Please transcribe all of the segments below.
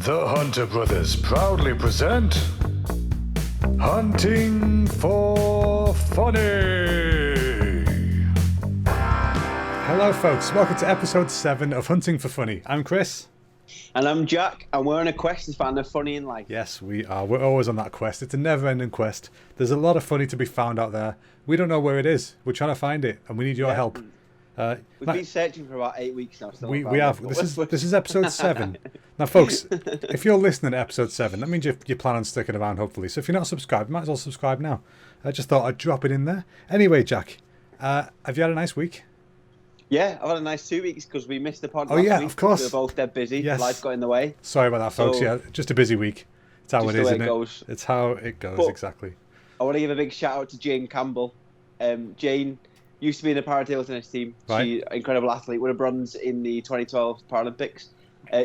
The Hunter Brothers proudly present Hunting for Funny. Hello folks, welcome to episode 7 of Hunting for Funny. I'm Chris. And I'm Jack, and we're on a quest to find the funny in life. Yes, we are. We're always on that quest. It's a never-ending quest. There's a lot of funny to be found out there. We don't know where it is. We're trying to find it, and we need your help. We've been searching for about 8 weeks now. We have. This is episode 7. Now, folks, if you're listening to episode 7, that means you plan on sticking around, hopefully. So if you're not subscribed, you might as well subscribe now. I just thought I'd drop it in there. Anyway, Jack, have you had a nice week? Yeah, I've had a nice 2 weeks because we missed the podcast. Oh, yeah, week. of course. We were both dead busy. Yes. Life got in the way. Sorry about that, folks. So, yeah, just a busy week. It's how it is, isn't it? Goes. It's how it goes, But exactly. I want to give a big shout out to Jane Campbell. Jane used to be in the para-table tennis team. Right. She's an incredible athlete, won a bronze in the 2012 Paralympics.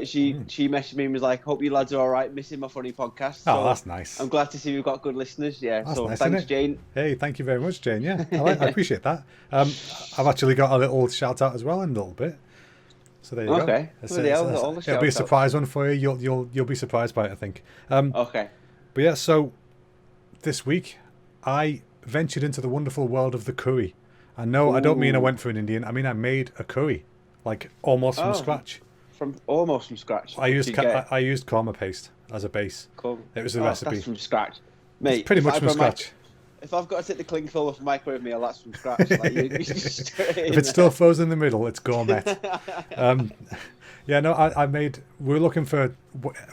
She messaged me and was like, "Hope you lads are all right, missing my funny podcast." Oh, So that's nice. I'm glad to see we've got good listeners. Yeah, That's so nice, thanks, isn't it? Jane. Hey, thank you very much, Jane. Yeah, I appreciate that. I've actually got a little shout out as well in a little bit. So there you go. Okay. Bloody hell, all the It'll be a shout-outs. surprise one for you. You'll be surprised by it, I think. Okay. But yeah, so this week I ventured into the wonderful world of the curry. And no, I don't mean I went for an Indian. I mean I made a curry, like almost from scratch. Almost from scratch. I used Did you get- I used korma paste as a base. Cool. It was the Oh, recipe. That's from scratch. Mate, It's pretty if much I from put my- scratch. If I've got to take the cling film off a microwave meal, that's from scratch. Like, you just straight in If it's still frozen in the middle, it's gourmet. Yeah, no, we're looking for,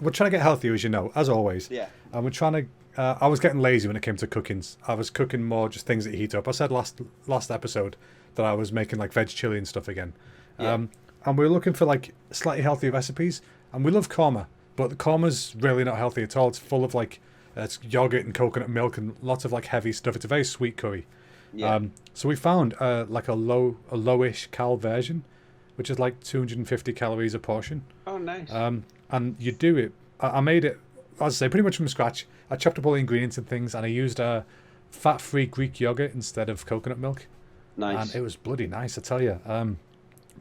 we're trying to get healthier, as you know, as always. Yeah. And we're trying to, I was getting lazy when it came to cooking. I was cooking more just things that heat up. I said last episode that I was making like veg chili and stuff again. Yeah. And we're looking for like slightly healthier recipes. And we love korma, but the korma's really not healthy at all. It's full of like, it's yogurt and coconut milk and lots of like heavy stuff. It's a very sweet curry. Yeah. So we found like a lowish cal version, which is like 250 calories a portion. Oh, nice. And you do it. I made it, as I say, pretty much from scratch. I chopped up all the ingredients and things, and I used fat-free Greek yogurt instead of coconut milk. Nice. And it was bloody nice, I tell you.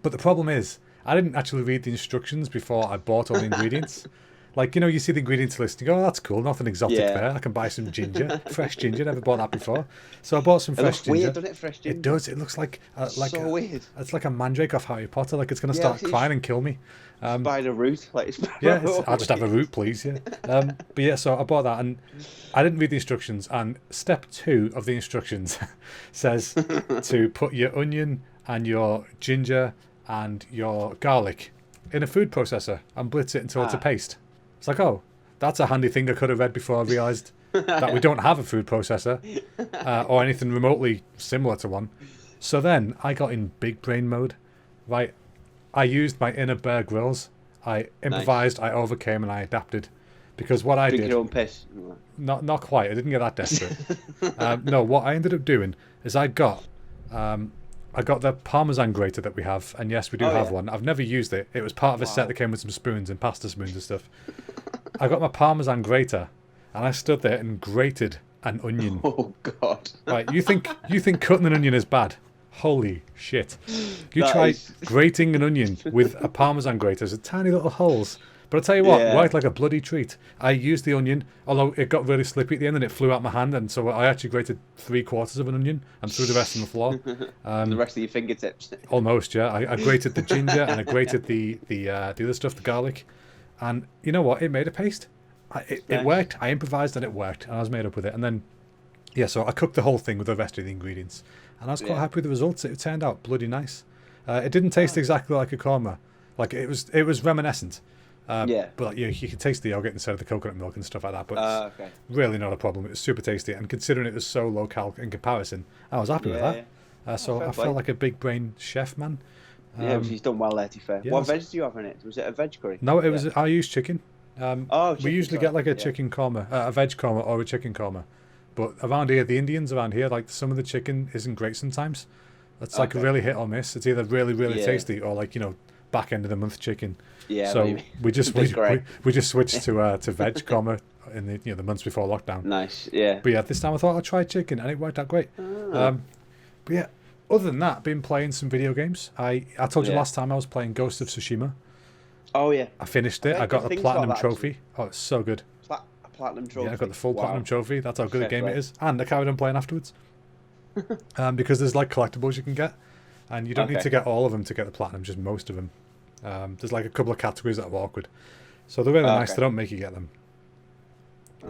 But the problem is, I didn't actually read the instructions before I bought all the ingredients. Like, you know, you see the ingredients list, you go, oh, that's cool, nothing exotic Yeah. there. I can buy some ginger, fresh ginger, never bought that before. So I bought some It fresh looks ginger. weird, doesn't it, fresh ginger? It does, it looks like so weird. It's like a mandrake off Harry Potter, like it's going to Yeah, start it's- crying and kill me. By the root. Like, it's Yeah, I'll just have a root, please. Yeah. But yeah, so I bought that, and I didn't read the instructions. And step 2 of the instructions says to put your onion and your ginger and your garlic in a food processor and blitz it until it's a paste. It's like, oh, that's a handy thing I could have read before I realised that we don't have a food processor or anything remotely similar to one. So then I got in big brain mode, right? I used my inner Bear Grylls. I improvised, I overcame, and I adapted. Because what I Drink did... your own piss. Not quite. I didn't get that desperate. No, what I ended up doing is I got the Parmesan grater that we have, and yes, we do have one. I've never used it. It was part of a set that came with some spoons and pasta spoons and stuff. I got my Parmesan grater, and I stood there and grated an onion. Oh, God. Right, you think cutting an onion is bad? Holy shit. You That try is- grating an onion with a Parmesan grater. There's tiny little holes. But I'll tell you what, Yeah. right like a bloody treat. I used the onion, although it got really slippy at the end and it flew out my hand, and so I actually grated 3/4 of an onion and threw the rest on the floor. The rest of your fingertips. Almost, yeah. I grated the ginger and I grated the other stuff, the garlic. And you know what? It made a paste. It Nice. worked. I improvised and it worked. And I was made up with it. And then, yeah, so I cooked the whole thing with the rest of the ingredients. And I was quite Yeah. happy with the results. It turned out bloody nice. It didn't taste exactly like a korma. Like, it was reminiscent. Yeah. But you could taste the yogurt instead of the coconut milk and stuff like that. But it's Okay. really not a problem. It was super tasty. And considering it was so low cal in comparison, I was happy with Yeah, that. So fair I play. felt like a big brain chef, man. Yeah, she's done well there, to be fair. yeah, What so- veg do you have in it? Was it a veg curry? No, it was. I used chicken. We chicken, usually sorry. get like a Yeah. chicken korma, a veg korma or a chicken korma. But around here, the Indians around here, like some of the chicken isn't great sometimes. It's like Okay. really hit or miss. It's either really, really Yeah. tasty or like, back end of the month chicken. Yeah, So maybe. we just Bit grey. we just switched to veg korma in the months before lockdown. Nice, yeah. But yeah, this time I thought I'd try chicken and it worked out great. But yeah, other than that, been playing some video games. I told you Yeah. last time I was playing Ghost of Tsushima. Oh yeah. I finished it. heard I got good the things about platinum that, trophy. Oh, it's so good. Is that a platinum trophy? Yeah, I got the full Wow. platinum trophy. That's how good a Fair game it play. is. And I carried on playing afterwards. Because there's like collectibles you can get, and you don't need Okay. to get all of them to get the platinum, just most of them. There's like a couple of categories that are awkward, so they're really nice. Okay. They don't make you get them.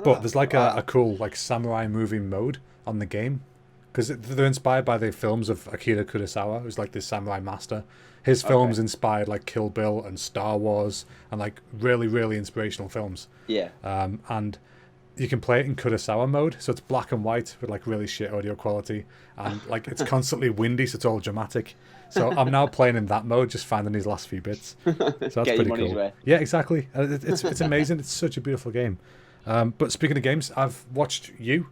But there's like a wow. cool like samurai movie mode on the game, because they're inspired by the films of Akira Kurosawa, who's like this samurai master. His films inspired like Kill Bill and Star Wars and like really, really inspirational films. Yeah. And you can play it in Kurosawa mode, so it's black and white with like really shit audio quality, and like it's constantly windy, so it's all dramatic. So I'm now playing in that mode, just finding these last few bits. So that's Get your pretty money's cool. worth. Yeah, exactly. It's amazing. It's such a beautiful game. But speaking of games, I've watched you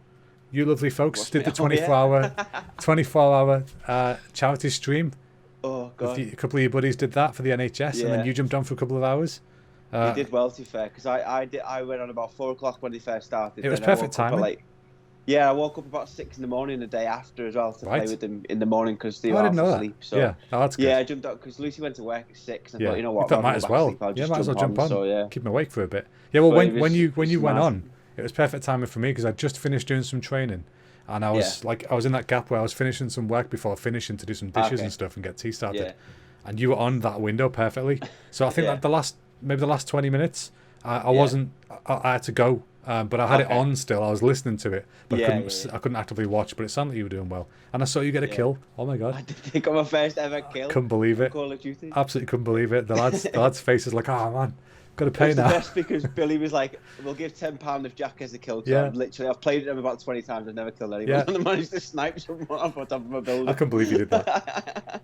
lovely folks, Watched did me. the Oh, yeah. 24-hour charity stream. Oh god. A couple of your buddies did that for the NHS, and then Yeah. you jumped on for a couple of hours. They did well, to be fair, because I went on about 4 o'clock when they first started. It was then I perfect woke up at, timing. like, yeah, I woke up about 6 in the morning the day after as well to Right. play with them in the morning because they Oh, were I half didn't know asleep. that. So Yeah, oh, that's good. yeah, I jumped out because Lucy went to work at 6. And I Yeah, thought, you know I what, thought rather might than as go back well. to sleep, I'll Yeah, just might as well jump on. So yeah, Keep me awake for a bit. Yeah, well, But it when was- you it's went mad. on, it was perfect timing for me because I just finished doing some training, and I was I was in that gap where I was finishing some work before finishing to do some dishes Okay. and stuff and get tea started, Yeah. and you were on that window perfectly. So I think Yeah. that the last 20 minutes, I wasn't. I had to go. But I had it Okay. on still. I was listening to it, but Yeah, I couldn't actively watch. But it sounded like you were doing well, and I saw you get a kill. Oh my I god, did think of my first ever kill. couldn't believe it. Call of Duty. Absolutely couldn't believe it. The lad's face is like, oh man, got to pay It's the now. best because Billy was like, "We'll give £10 if Jack has a kill." 'Cause Yeah. I've played it about 20 times. I've never killed anyone. Yeah. And I managed to snipe someone off the top of my building. I couldn't believe you did that.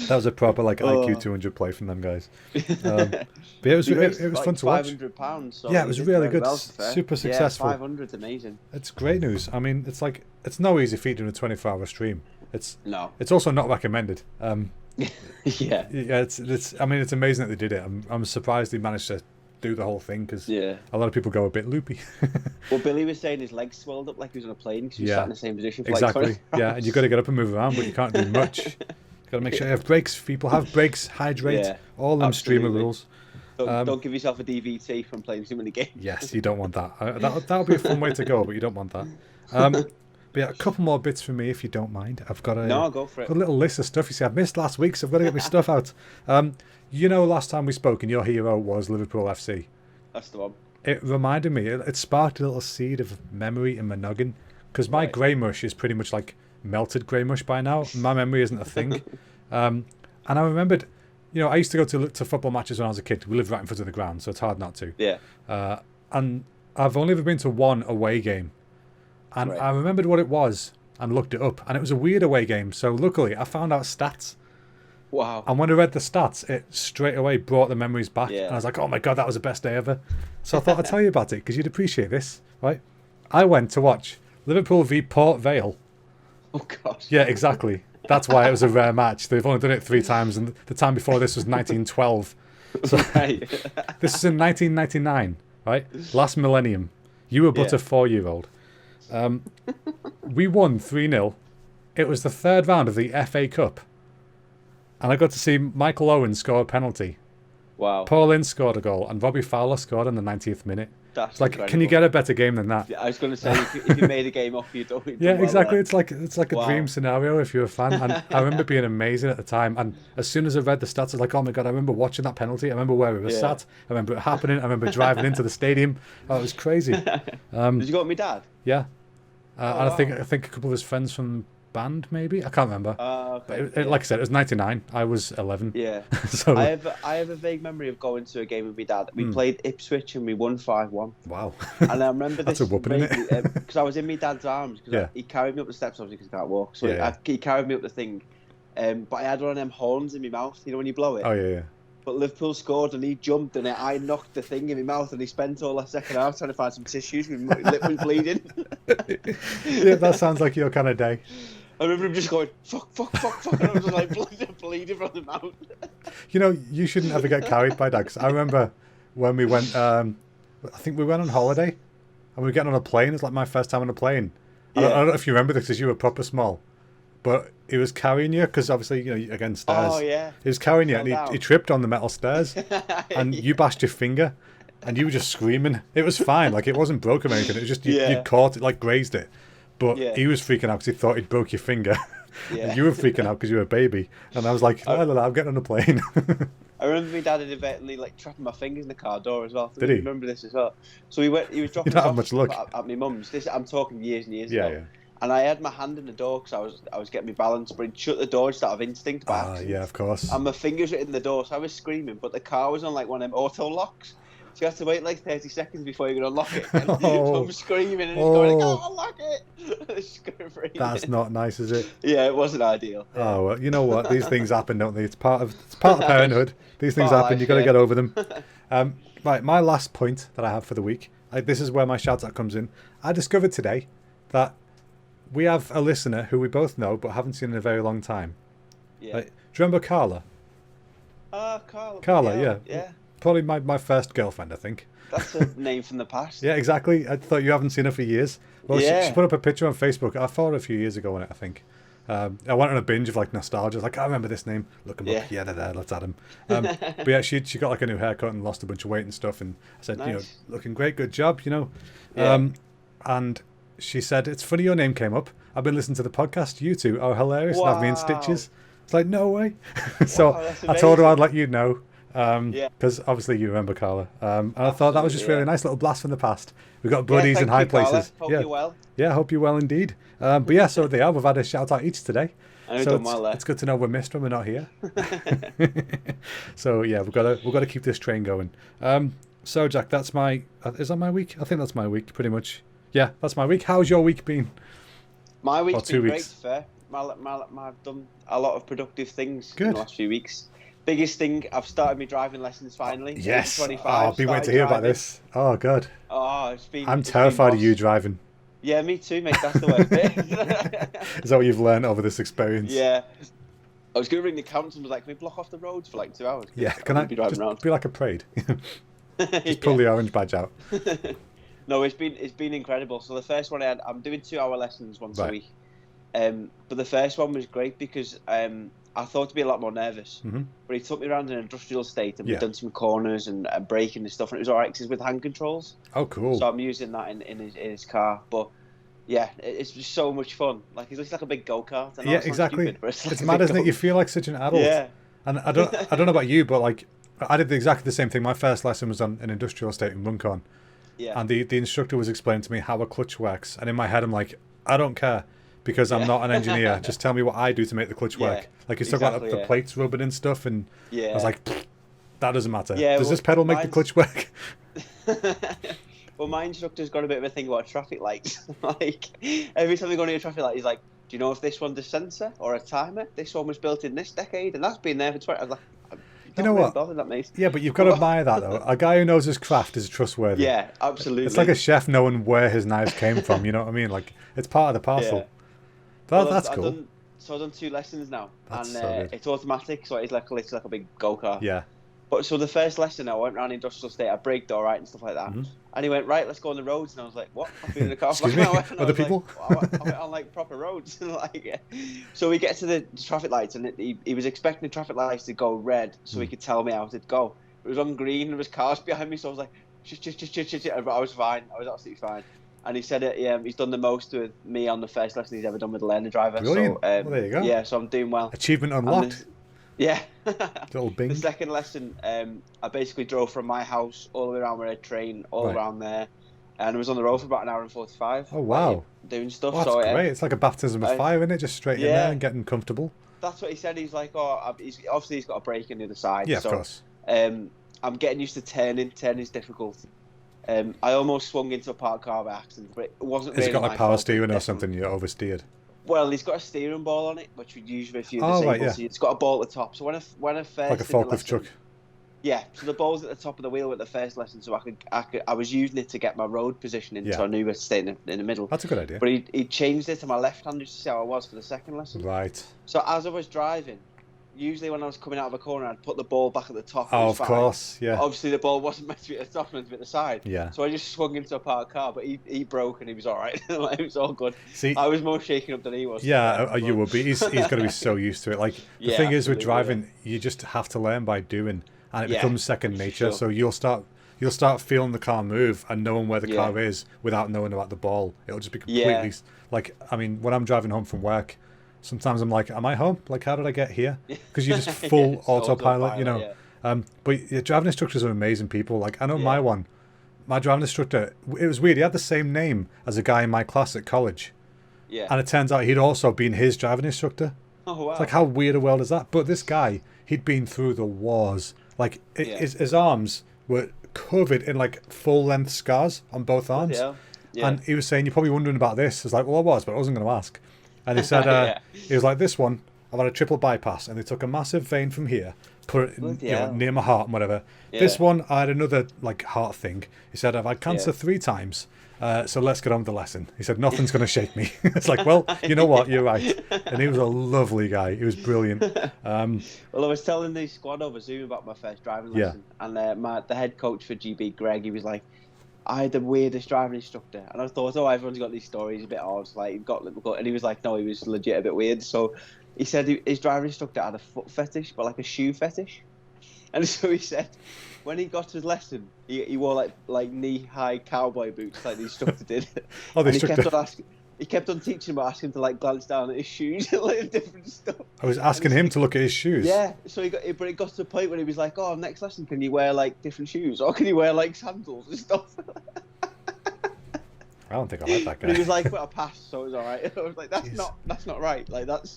That was a proper like IQ 200 play from them guys. But yeah, it was fun to watch. £500. So Yeah, it was he did really very good. well, to be fair. Super successful. Yeah, 500's amazing. It's great news. I mean, it's no easy feat doing a 24-hour stream. It's No. also not recommended. Yeah. Yeah, it's. I mean, it's amazing that they did it. I'm surprised they managed to do the whole thing because Yeah. a lot of people go a bit loopy. Well, Billy was saying his legs swelled up like he was on a plane because he was Yeah. sat in the same position for Exactly. like 20 Yeah, and you've got to get up and move around, but you can't do much. Got to make sure you have breaks. People have breaks. Hydrate. Yeah, All them streamer absolutely. rules. Don't give yourself a DVT from playing too many games. Yes, you don't want that. That would be a fun way to go, but you don't want that. But yeah, a couple more bits for me, if you don't mind. I've got No, go for it. got a little list of stuff. You see, I've missed last week, so I've got to get my stuff out. You know, last time we spoke, and your hero was Liverpool FC. That's the one. It reminded me. It sparked a little seed of memory in my noggin, because my Right. grey mush is pretty much like melted grey mush by now. My memory isn't a thing. And I remembered, I used to go to football matches when I was a kid. We lived right in front of the ground, so it's hard not to. Yeah. And I've only ever been to one away game. And Right. I remembered what it was and looked it up. And it was a weird away game. So luckily, I found out stats. Wow. And when I read the stats, it straight away brought the memories back. Yeah. And I was like, oh my God, that was the best day ever. So I thought I'd tell you about it because you'd appreciate this, right? I went to watch Liverpool v Port Vale. Oh gosh. Yeah, exactly. That's why it was a rare match. They've only done it 3 times. And the time before this was 1912. So Right. this is in 1999, right? Last millennium. You were but Yeah. a 4-year-old. We won 3-0. It was the third round of the FA Cup. And I got to see Michael Owen score a penalty. Wow. Paul Ince scored a goal. And Robbie Fowler scored in the 90th minute. That's It's like, incredible. can you get a better game than that? Yeah, I was going to say, if you made a game off, you'd do Yeah, well exactly. there. It's like a Wow. dream scenario if you're a fan. And I remember being amazing at the time. And as soon as I read the stats, I was like, oh my God, I remember watching that penalty. I remember where we were Yeah. sat. I remember it happening. I remember driving into the stadium. Oh, it was crazy. Did you go with my dad? Yeah. And I wow. think a couple of his friends from band, maybe. I can't remember. Okay. But like I said, it was 99. I was 11. Yeah. So, I have a vague memory of going to a game with my dad. We played Ipswich and we won 5-1. wow. And I remember That's this a whooping, isn't it? because I was in my dad's arms because Yeah. he carried me up the steps obviously because he can't walk. So Yeah. he carried me up the thing. But I had one of them horns in my mouth. You know when you blow it. Oh, yeah. But Liverpool scored and he jumped and I knocked the thing in my mouth and he spent all that second half trying to find some tissues. My lip was bleeding. Yeah, that sounds like your kind of day. I remember him just going fuck, and I was just like bleeding from the mouth. You shouldn't ever get carried by dogs. I remember when we went, I think we went on holiday and we were getting on a plane. It's like my first time on a plane. I don't know if you remember this because you were proper small. but he was carrying you because obviously, against stairs. Oh yeah. He was carrying you, Fell and down. he tripped on the metal stairs, and you bashed your finger, and you were just screaming. It was fine, like it wasn't broken or anything. It was just Yeah. you'd caught it, like grazed it, but Yeah. he was freaking out because he thought he'd broke your finger. Yeah. And you were freaking out because you were a baby, and I was like, la, la, la, I'm getting on a plane. I remember my dad inadvertently like trapping my fingers in the car door as well. Did he? Remember this as well? So he was dropping don't us have off much luck. at my mum's. I'm talking years and years Yeah, ago. yeah. And I had my hand in the door because I was getting my balance, but he'd shut the door just out of instinct by accident. Yeah, of course. And my fingers were in the door, so I was screaming, but the car was on like one of them auto locks. So you have to wait like 30 seconds before you can unlock it. And so I'm screaming and it's going, like, oh, unlock it! That's not nice, is it? Yeah, it wasn't ideal. Oh well, you know what? These things happen, don't they? It's part of parenthood. These things happen. life, You got to yeah. get over them. Right, my last point that I have for the week. This is where my shout out comes in. I discovered today that we have a listener who we both know but haven't seen in a very long time. Yeah. Do you remember Carla? Carla. Carla, yeah. Yeah. Probably my first girlfriend, I think. That's a name from the past. Yeah, exactly. I thought you haven't seen her for years. Well, Yeah. she put up a picture on Facebook. I followed her a few years ago on it, I think. I went on a binge of like nostalgia. I was like, I remember this name. Look him up. Yeah, they're there. Let's add him. But yeah, she got like a new haircut and lost a bunch of weight and stuff. And I said, Nice. looking great, good job, Yeah. And she said, it's funny your name came up. I've been listening to the podcast. You two are hilarious and have me in Wow. stitches. It's like, no way. So Wow, that's I told her amazing. I'd let you know. Yeah. Because obviously you remember Carla. And I thought that was just Absolutely, really yeah. nice little blast from the past. We've got buddies in thank high you, Carla. places. Hope yeah. you're well. Yeah, I hope you're well indeed. But yeah, so they are. We've had a shout out each today. And we've So done well there. it's good to know we're missed when we're not here. So yeah, we've got to keep this train going. So Jack, that's my is that my week? I think that's my week, pretty much. Yeah, that's my week. How's your week been? My week's 2 been great, weeks. fair. I've done a lot of productive things in Good. the last few weeks. Biggest thing, I've started my driving lessons finally. Yes. 25, I've been waiting to hear about started this. Oh god, driving. Oh, it's been. I'm it's been terrified of you boss. driving. Yeah, me too, mate. That's the worst bit. Is that what you've learned over this experience? Yeah. I was going to ring the council and was like, can we block off the roads for like 2 hours? Yeah. Can I be driving just around? be like a parade? Just pull the orange badge out. No, it's been incredible. So the first one I'm doing 2-hour lessons once a Right. week. But the first one was great because I thought to be a lot more nervous. Mhm. But he took me around an industrial estate and Yeah. we've done some corners and braking and stuff, and it was alright because it's with hand controls. Oh, cool. So I'm using that in his car. But yeah, it's just so much fun. Like it looks like a big go-kart. I know Yeah, it sounds exactly. stupid, but it's, like It's a mad, big isn't it? You feel like such an adult. Yeah. And I don't know about you, but like I did exactly the same thing. My first lesson was on an industrial estate in Runcorn, Yeah. and the instructor was explaining to me how a clutch works. And in my head, I'm like, I don't care because I'm Yeah. not an engineer. Just tell me what I do to make the clutch Yeah, work. Like he's talking about exactly, the yeah. plates rubbing and stuff, and Yeah. I was like, "Pfft, that doesn't matter. Yeah, Does well, this pedal make the mine's- clutch work? Well, my instructor's got a bit of a thing about traffic lights. Like, every time we go near a traffic light, he's like, do you know if this one's a sensor or a timer? This one was built in this decade, and that's been there for 20... I was like, You know what? Bothered, that, mate. Yeah, but you've got to admire that though. A guy who knows his craft is trustworthy. Yeah, absolutely. It's like a chef knowing where his knives came from. You know what I mean? Like it's part of the parcel. Yeah. That, Well, that's I've cool. I've done 2 lessons now, That's and so good. it's automatic, so it's like a big go-kart. Yeah. But so the first lesson, I went around industrial estate, I braked all right and stuff like that. Mhm. And he went, right, let's go on the roads. And I was like, what? I've been in the car for Excuse like an me? hour. And I Other was like, people? I went on like proper roads. Like, yeah. So we get to the traffic lights, and he was expecting the traffic lights to go red so he could tell me how to go. It was on green, there was cars behind me, so I was like, shit. But I was fine. I was absolutely fine. And he said he's done the most with me on the first lesson he's ever done with a learner driver. Brilliant. So, Well, there you go. Yeah, so I'm doing well. Achievement And unlocked. Yeah. Little bing. The second lesson, I basically drove from my house all the way around where I train, all Right. around there, and I was on the road for about an hour and 45. Oh, wow. like, doing stuff. Well, so that's great. It's like a baptism of I- fire, isn't it? Just straight in Yeah. there and getting comfortable. that's what he said. He's like, obviously he's got a brake on the other side. Yeah, so, of course. I'm getting used to turning. Turning's difficult. I almost swung into a parked car by accident, but it wasn't Has really it got my like power fault, steering or definitely. something? You oversteered. Well, he's got a steering ball on it, which would usually a few Oh, disabled. right, yeah. So it's got a ball at the top. So when I first Like a did the forklift lesson- truck. Yeah, so the ball's at the top of the wheel at the first lesson, so I was using it to get my road positioning, Yeah. so I knew where to stay in the middle. That's a good idea. But he changed it to my left hand just to see how I was for the second lesson. Right. So as I was driving, usually when I was coming out of a corner, I'd put the ball back at the top. Oh, It of was fine. course, yeah. Obviously, the ball wasn't meant to be at the top, meant to be at the side. Yeah. So I just swung into a parked car, but he broke and he was all right. Like, it was all good. See, I was more shaken up than he was. yeah, you would be. He's got to be so used to it. Like, the Yeah, thing is with absolutely, driving, you just have to learn by doing, and it Yeah, becomes second nature. sure. So you'll start feeling the car move and knowing where the Yeah. car is without knowing about the ball. It'll just be completely like, I mean, when I'm driving home from work, sometimes I'm like, am I home? Like, how did I get here? Because you're just full Yeah, it's autopilot, you know. yeah. But yeah, driving instructors are amazing people. Like, I know Yeah. my driving instructor, it was weird. He had the same name as a guy in my class at college. Yeah. And it turns out he'd also been his driving instructor. Oh, wow. It's like, how weird a world is that? But this guy, he'd been through the wars. Like, Yeah. his arms were covered in, like, full-length scars on both arms. Yeah. Yeah. And he was saying, you're probably wondering about this. I was like, well, I was, but I wasn't going to ask. And he said, Yeah. he was like, this one, I've had a triple bypass. And they took a massive vein from here, put it Bloody you know, hell. near my heart and whatever. Yeah. This one, I had another, like, heart thing. He said, I've had cancer 3 times. So let's get on with the lesson. He said, nothing's going to shake me. It's like, well, you know what? You're right. And he was a lovely guy. He was brilliant. Well, I was telling the squad over Zoom about my first driving Yeah. lesson, and the head coach for GB, Greg, he was like, I had the weirdest driving instructor, and I thought, oh, everyone's got these stories, a bit odd, like you've got, and he was like, no, he was legit a bit weird. So he said his driving instructor had a foot fetish, but like a shoe fetish, and so he said when he got to his lesson, he wore like knee-high cowboy boots, like the instructor did. Oh, the And instructor. he kept on teaching him, asking him to like glance down at his shoes and like different stuff. I was asking him to look at his shoes. Yeah, so but it got to the point where he was like, "Oh, next lesson, can you wear like different shoes, or can you wear like sandals and stuff?" I don't think I like that guy. And he was like, "Well, I passed, so it was all right." I was like, "That's not right. Like that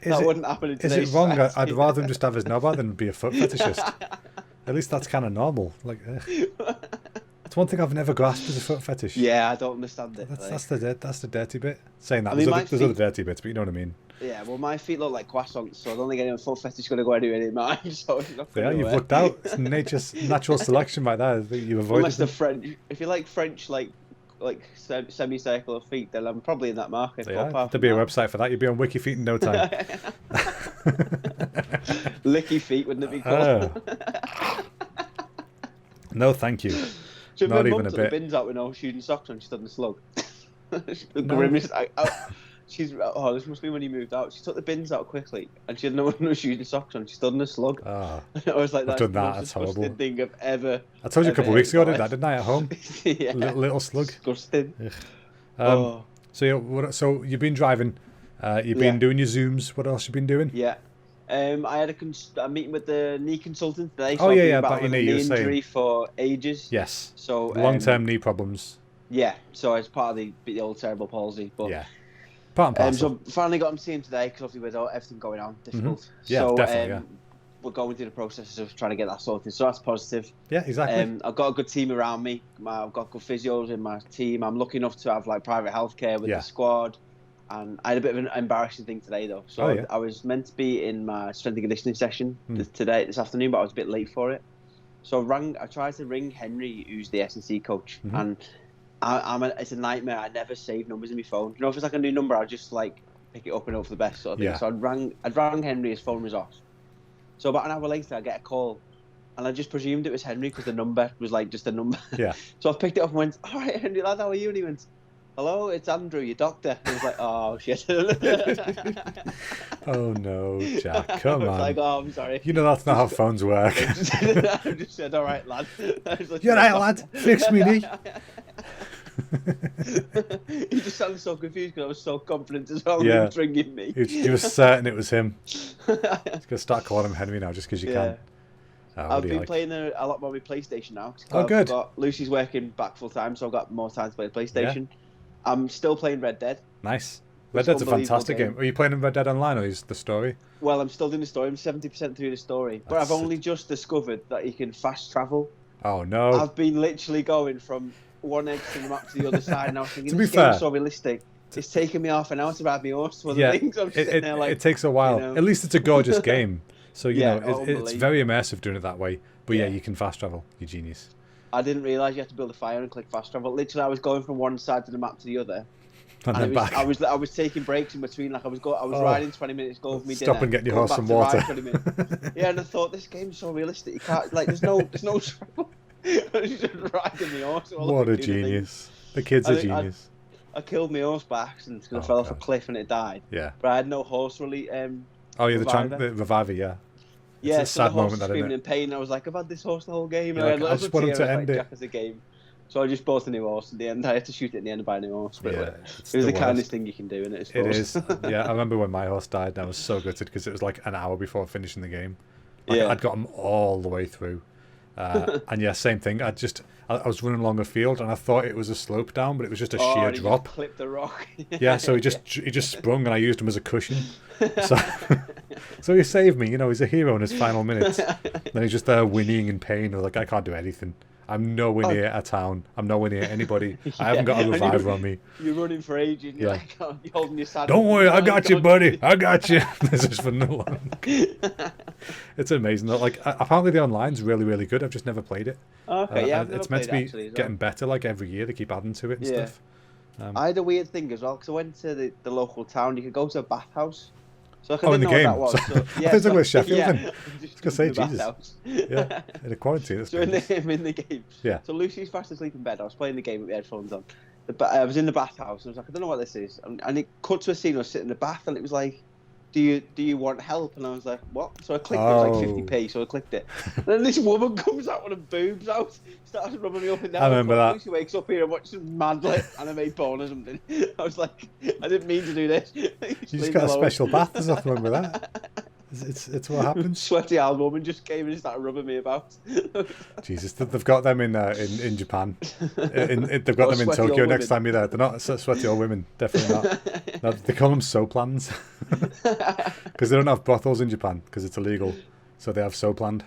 wouldn't happen in Is today's it wrong? society." I'd rather him just have his knob out than be a foot fetishist. At least that's kind of normal. Like, it's one thing I've never grasped as a foot fetish. Yeah, I don't understand it. That's the dirty bit. Saying that, I mean, there's other dirty bits, but you know what I mean. Yeah, well, my feet look like croissants, so I don't think anyone's foot fetish is going to go anywhere near mine. So it's not Yeah, gonna you've work. looked out. It's natural selection right there. You avoided Unless the them. French, if you like French, like semicircular feet, then I'm probably in that market. But Yeah, apart there'd from be a that- website for that. You'd be on WikiFeet in no time. Licky feet, wouldn't it be called? No, thank you. So Not my even mum a took bit. the bins out with no shoes and socks on. She stood in the slug. The No. grimmest. This must be when you moved out. She took the bins out quickly, and she had no shoes and socks on. She stood in the slug. Ah, I was like, I've that's done the that, most that's disgusting horrible. thing I've ever. I told you a couple of weeks ago, didn't I? At home, Yeah. little slug. Disgusting. So so you've been driving. You've been Yeah. doing your Zooms. What else you been doing? Yeah. I had a meeting with the knee consultant today. Oh, I've yeah, been yeah, battling about your knee, a you were knee saying. injury for ages. Yes. So Long-term knee problems. Yeah. So it's part of the old cerebral palsy. But Yeah. Part and parcel. so finally got him to see him today because obviously with everything going on, difficult. Yeah, so, definitely, yeah. We're going through the process of trying to get that sorted. So that's positive. Yeah, exactly. I've got a good team around me. I've got good physios in my team. I'm lucky enough to have like private healthcare with Yeah. the squad. And I had a bit of an embarrassing thing today though. So Oh, yeah. I was meant to be in my strength and conditioning session this afternoon, but I was a bit late for it. So I tried to ring Henry, who's the S&C coach, and it's a nightmare. I never save numbers in my phone. You know, if it's like a new number, I'll just like pick it up and hope for the best sort of thing. Yeah. So I'd rang Henry, his phone was off. So about an hour later, I get a call, and I just presumed it was Henry because the number was like just a number. Yeah. So I picked it up and went, "All right, Henry lad, how are you?" And he went, "Hello, it's Andrew, your doctor." And I was like, "Oh shit." Oh no, Jack! Come I was on. like, "Oh, I'm sorry." You know that's not how phones work. I just said, "All right, lad." I was like, You're right, lad. Fix me knee. He just sounded so confused because I was so confident as well. Yeah. He was ringing me. He was certain it was him. Just gonna start calling him Henry now, just because you Yeah. can. Oh, what I've do you been like? playing a lot more with PlayStation now. Oh, good. Lucy's working back full time, so I've got more time to play PlayStation. I'm still playing Red Dead. Nice. Red It's Dead's a unbelievable fantastic game. game. Are you playing in Red Dead Online or is the story? Well, I'm still doing the story. I'm 70% through the story, but That's I've only just discovered that you can fast travel. Oh no. I've been literally going from one edge of the map to the other side, and I was thinking, To be this game's fair- so realistic. It's taken me half an hour to ride my horse to other Yeah, things. I'm just sitting there like, it takes a while. you know. At least it's a gorgeous game. So, you Yeah, know, it's very immersive doing it that way. But yeah, Yeah. you can fast travel. You're genius. I didn't realise you had to build a fire and click fast travel. Literally, I was going from one side of the map to the other, And then back. I was taking breaks in between. Like I was riding 20 minutes, go for me dinner. Stop and get your going horse back some to water. ride 20 minutes. Yeah, and I thought this game's so realistic. You can't like there's no trouble. I was just riding the horse. What a genius! The kid's a genius. I killed my horse by accident because I fell off a cliff and it died. Yeah. But I had no horse really. Oh yeah, the reviver, yeah. Yeah, it's a so sad the horse moment, was that, screaming isn't in pain. And I was like, I've had this horse the whole game. You're And like, I just want him to end it. Jack as a game. So I just bought a new horse. At the end, I had to shoot it in the end and buy a new horse. But Yeah, it it's was the worst. kindest thing you can do, isn't it? It is. Yeah, I remember when my horse died and I was so gutted because it was like an hour before finishing the game. Like, Yeah. I'd got him all the way through. And yeah, same thing. I was running along a field and I thought it was a slope down, but it was just a sheer and he drop. just clipped the rock. Yeah, so he just sprung and I used him as a cushion. So, so he saved me. You know, he's a hero in his final minutes. Then he's just there whinnying in pain. I was like, I can't do anything. I'm nowhere near a town. I'm nowhere near anybody. I haven't got a and reviver on me. You're running for ages. And you're Yeah. like, you're holding your saddle. Don't worry, I Oh, got you, God. buddy. I got you. This is for no long. It's amazing. Though. Like apparently the online's really, really good. I've just never played it. Okay, yeah, I've and never it's meant to played be it actually as well. getting better. Like every year, they keep adding to it and Yeah. stuff. I had a weird thing as well because I went to the local town. You could go to a bathhouse. So I Oh, in didn't the know game. what that was. So- So, I thought you were talking about Sheffield yeah, then. just gonna say, to the Jesus. bathhouse. Yeah, in a quarantine. That's So in the game. Yeah. So Lucy's fast asleep in bed. I was playing the game with my headphones on. I was in the bathhouse. And I was like, I don't know what this is. And it cut to a scene. I was sitting in the bath, and it was like, do you want help? And I was like, what? So I clicked it. It was like 50p. So I clicked it. And then this woman comes out with her boobs out, starts rubbing me up and down. I remember that. Lucy wakes up here and watches some mad like anime porn or something. I was like, I didn't mean to do this. You just got a special bath. There's nothing wrong with that. It's what happens. Sweaty old woman just came and started rubbing me about. Jesus, they've got them in Japan. They've got Oh, them in sweaty old Tokyo next women. time you're there. They're not sweaty old women. Definitely not. No, they call them soplans because they don't have brothels in Japan because it's illegal. So they have sopland.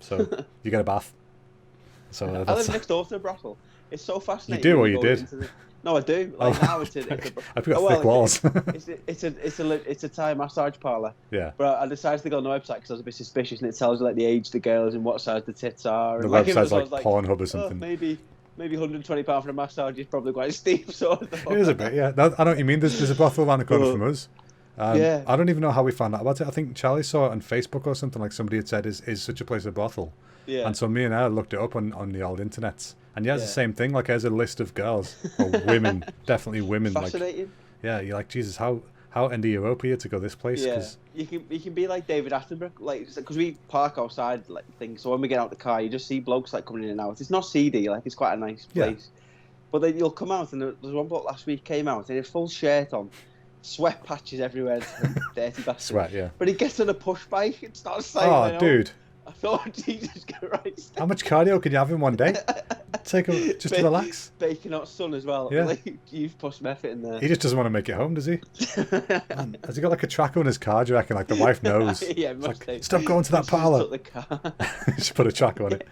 So you get a bath. So I that's. live next door to a brothel. It's so fascinating. You do or when you go did? into No, I do. Like now it's a I've got thick walls. it's a Thai massage parlour. Yeah. But I decided to go on the website because I was a bit suspicious, and it tells you like the age of the girls and what size the tits are. The And, like, website's so I like was Pornhub or oh, something. maybe £120 for a massage is probably quite steep. So I thought, It is a bit, yeah. I know what you mean. There's a brothel around the corner from us. Yeah. I don't even know how we found out about it. I think Charlie saw it on Facebook or something. Like somebody had said, "Is such a place a brothel?" yeah. And so me and her looked it up on the old internet. And yeah, it's the Yeah. same thing. Like there's a list of girls or women, definitely women. Like Fascinating. yeah, you're like Jesus. How end of Europe are you to go this place? Yeah, 'Cause- you can be like David Attenborough, like because we park outside like things. So when we get out the car, you just see blokes like coming in and out. It's not seedy, like it's quite a nice Yeah. place. But then you'll come out and there's one bloke last week came out and he had a full shirt on, sweat patches everywhere, dirty bastard. sweat, yeah. But he gets on a push bike and starts cycling. Oh, dude, I thought, Jesus Christ. how much cardio can you have in one day? Just to relax. Baking hot sun as well. Yeah. Like, you've pushed some effort in there. He just doesn't want to make it home, does he? Man, has he got like a tracker on his car? Do you reckon? Like the wife knows. Yeah, It's must like, have. stop going to that Just parlour. took the car. Just put a tracker on it.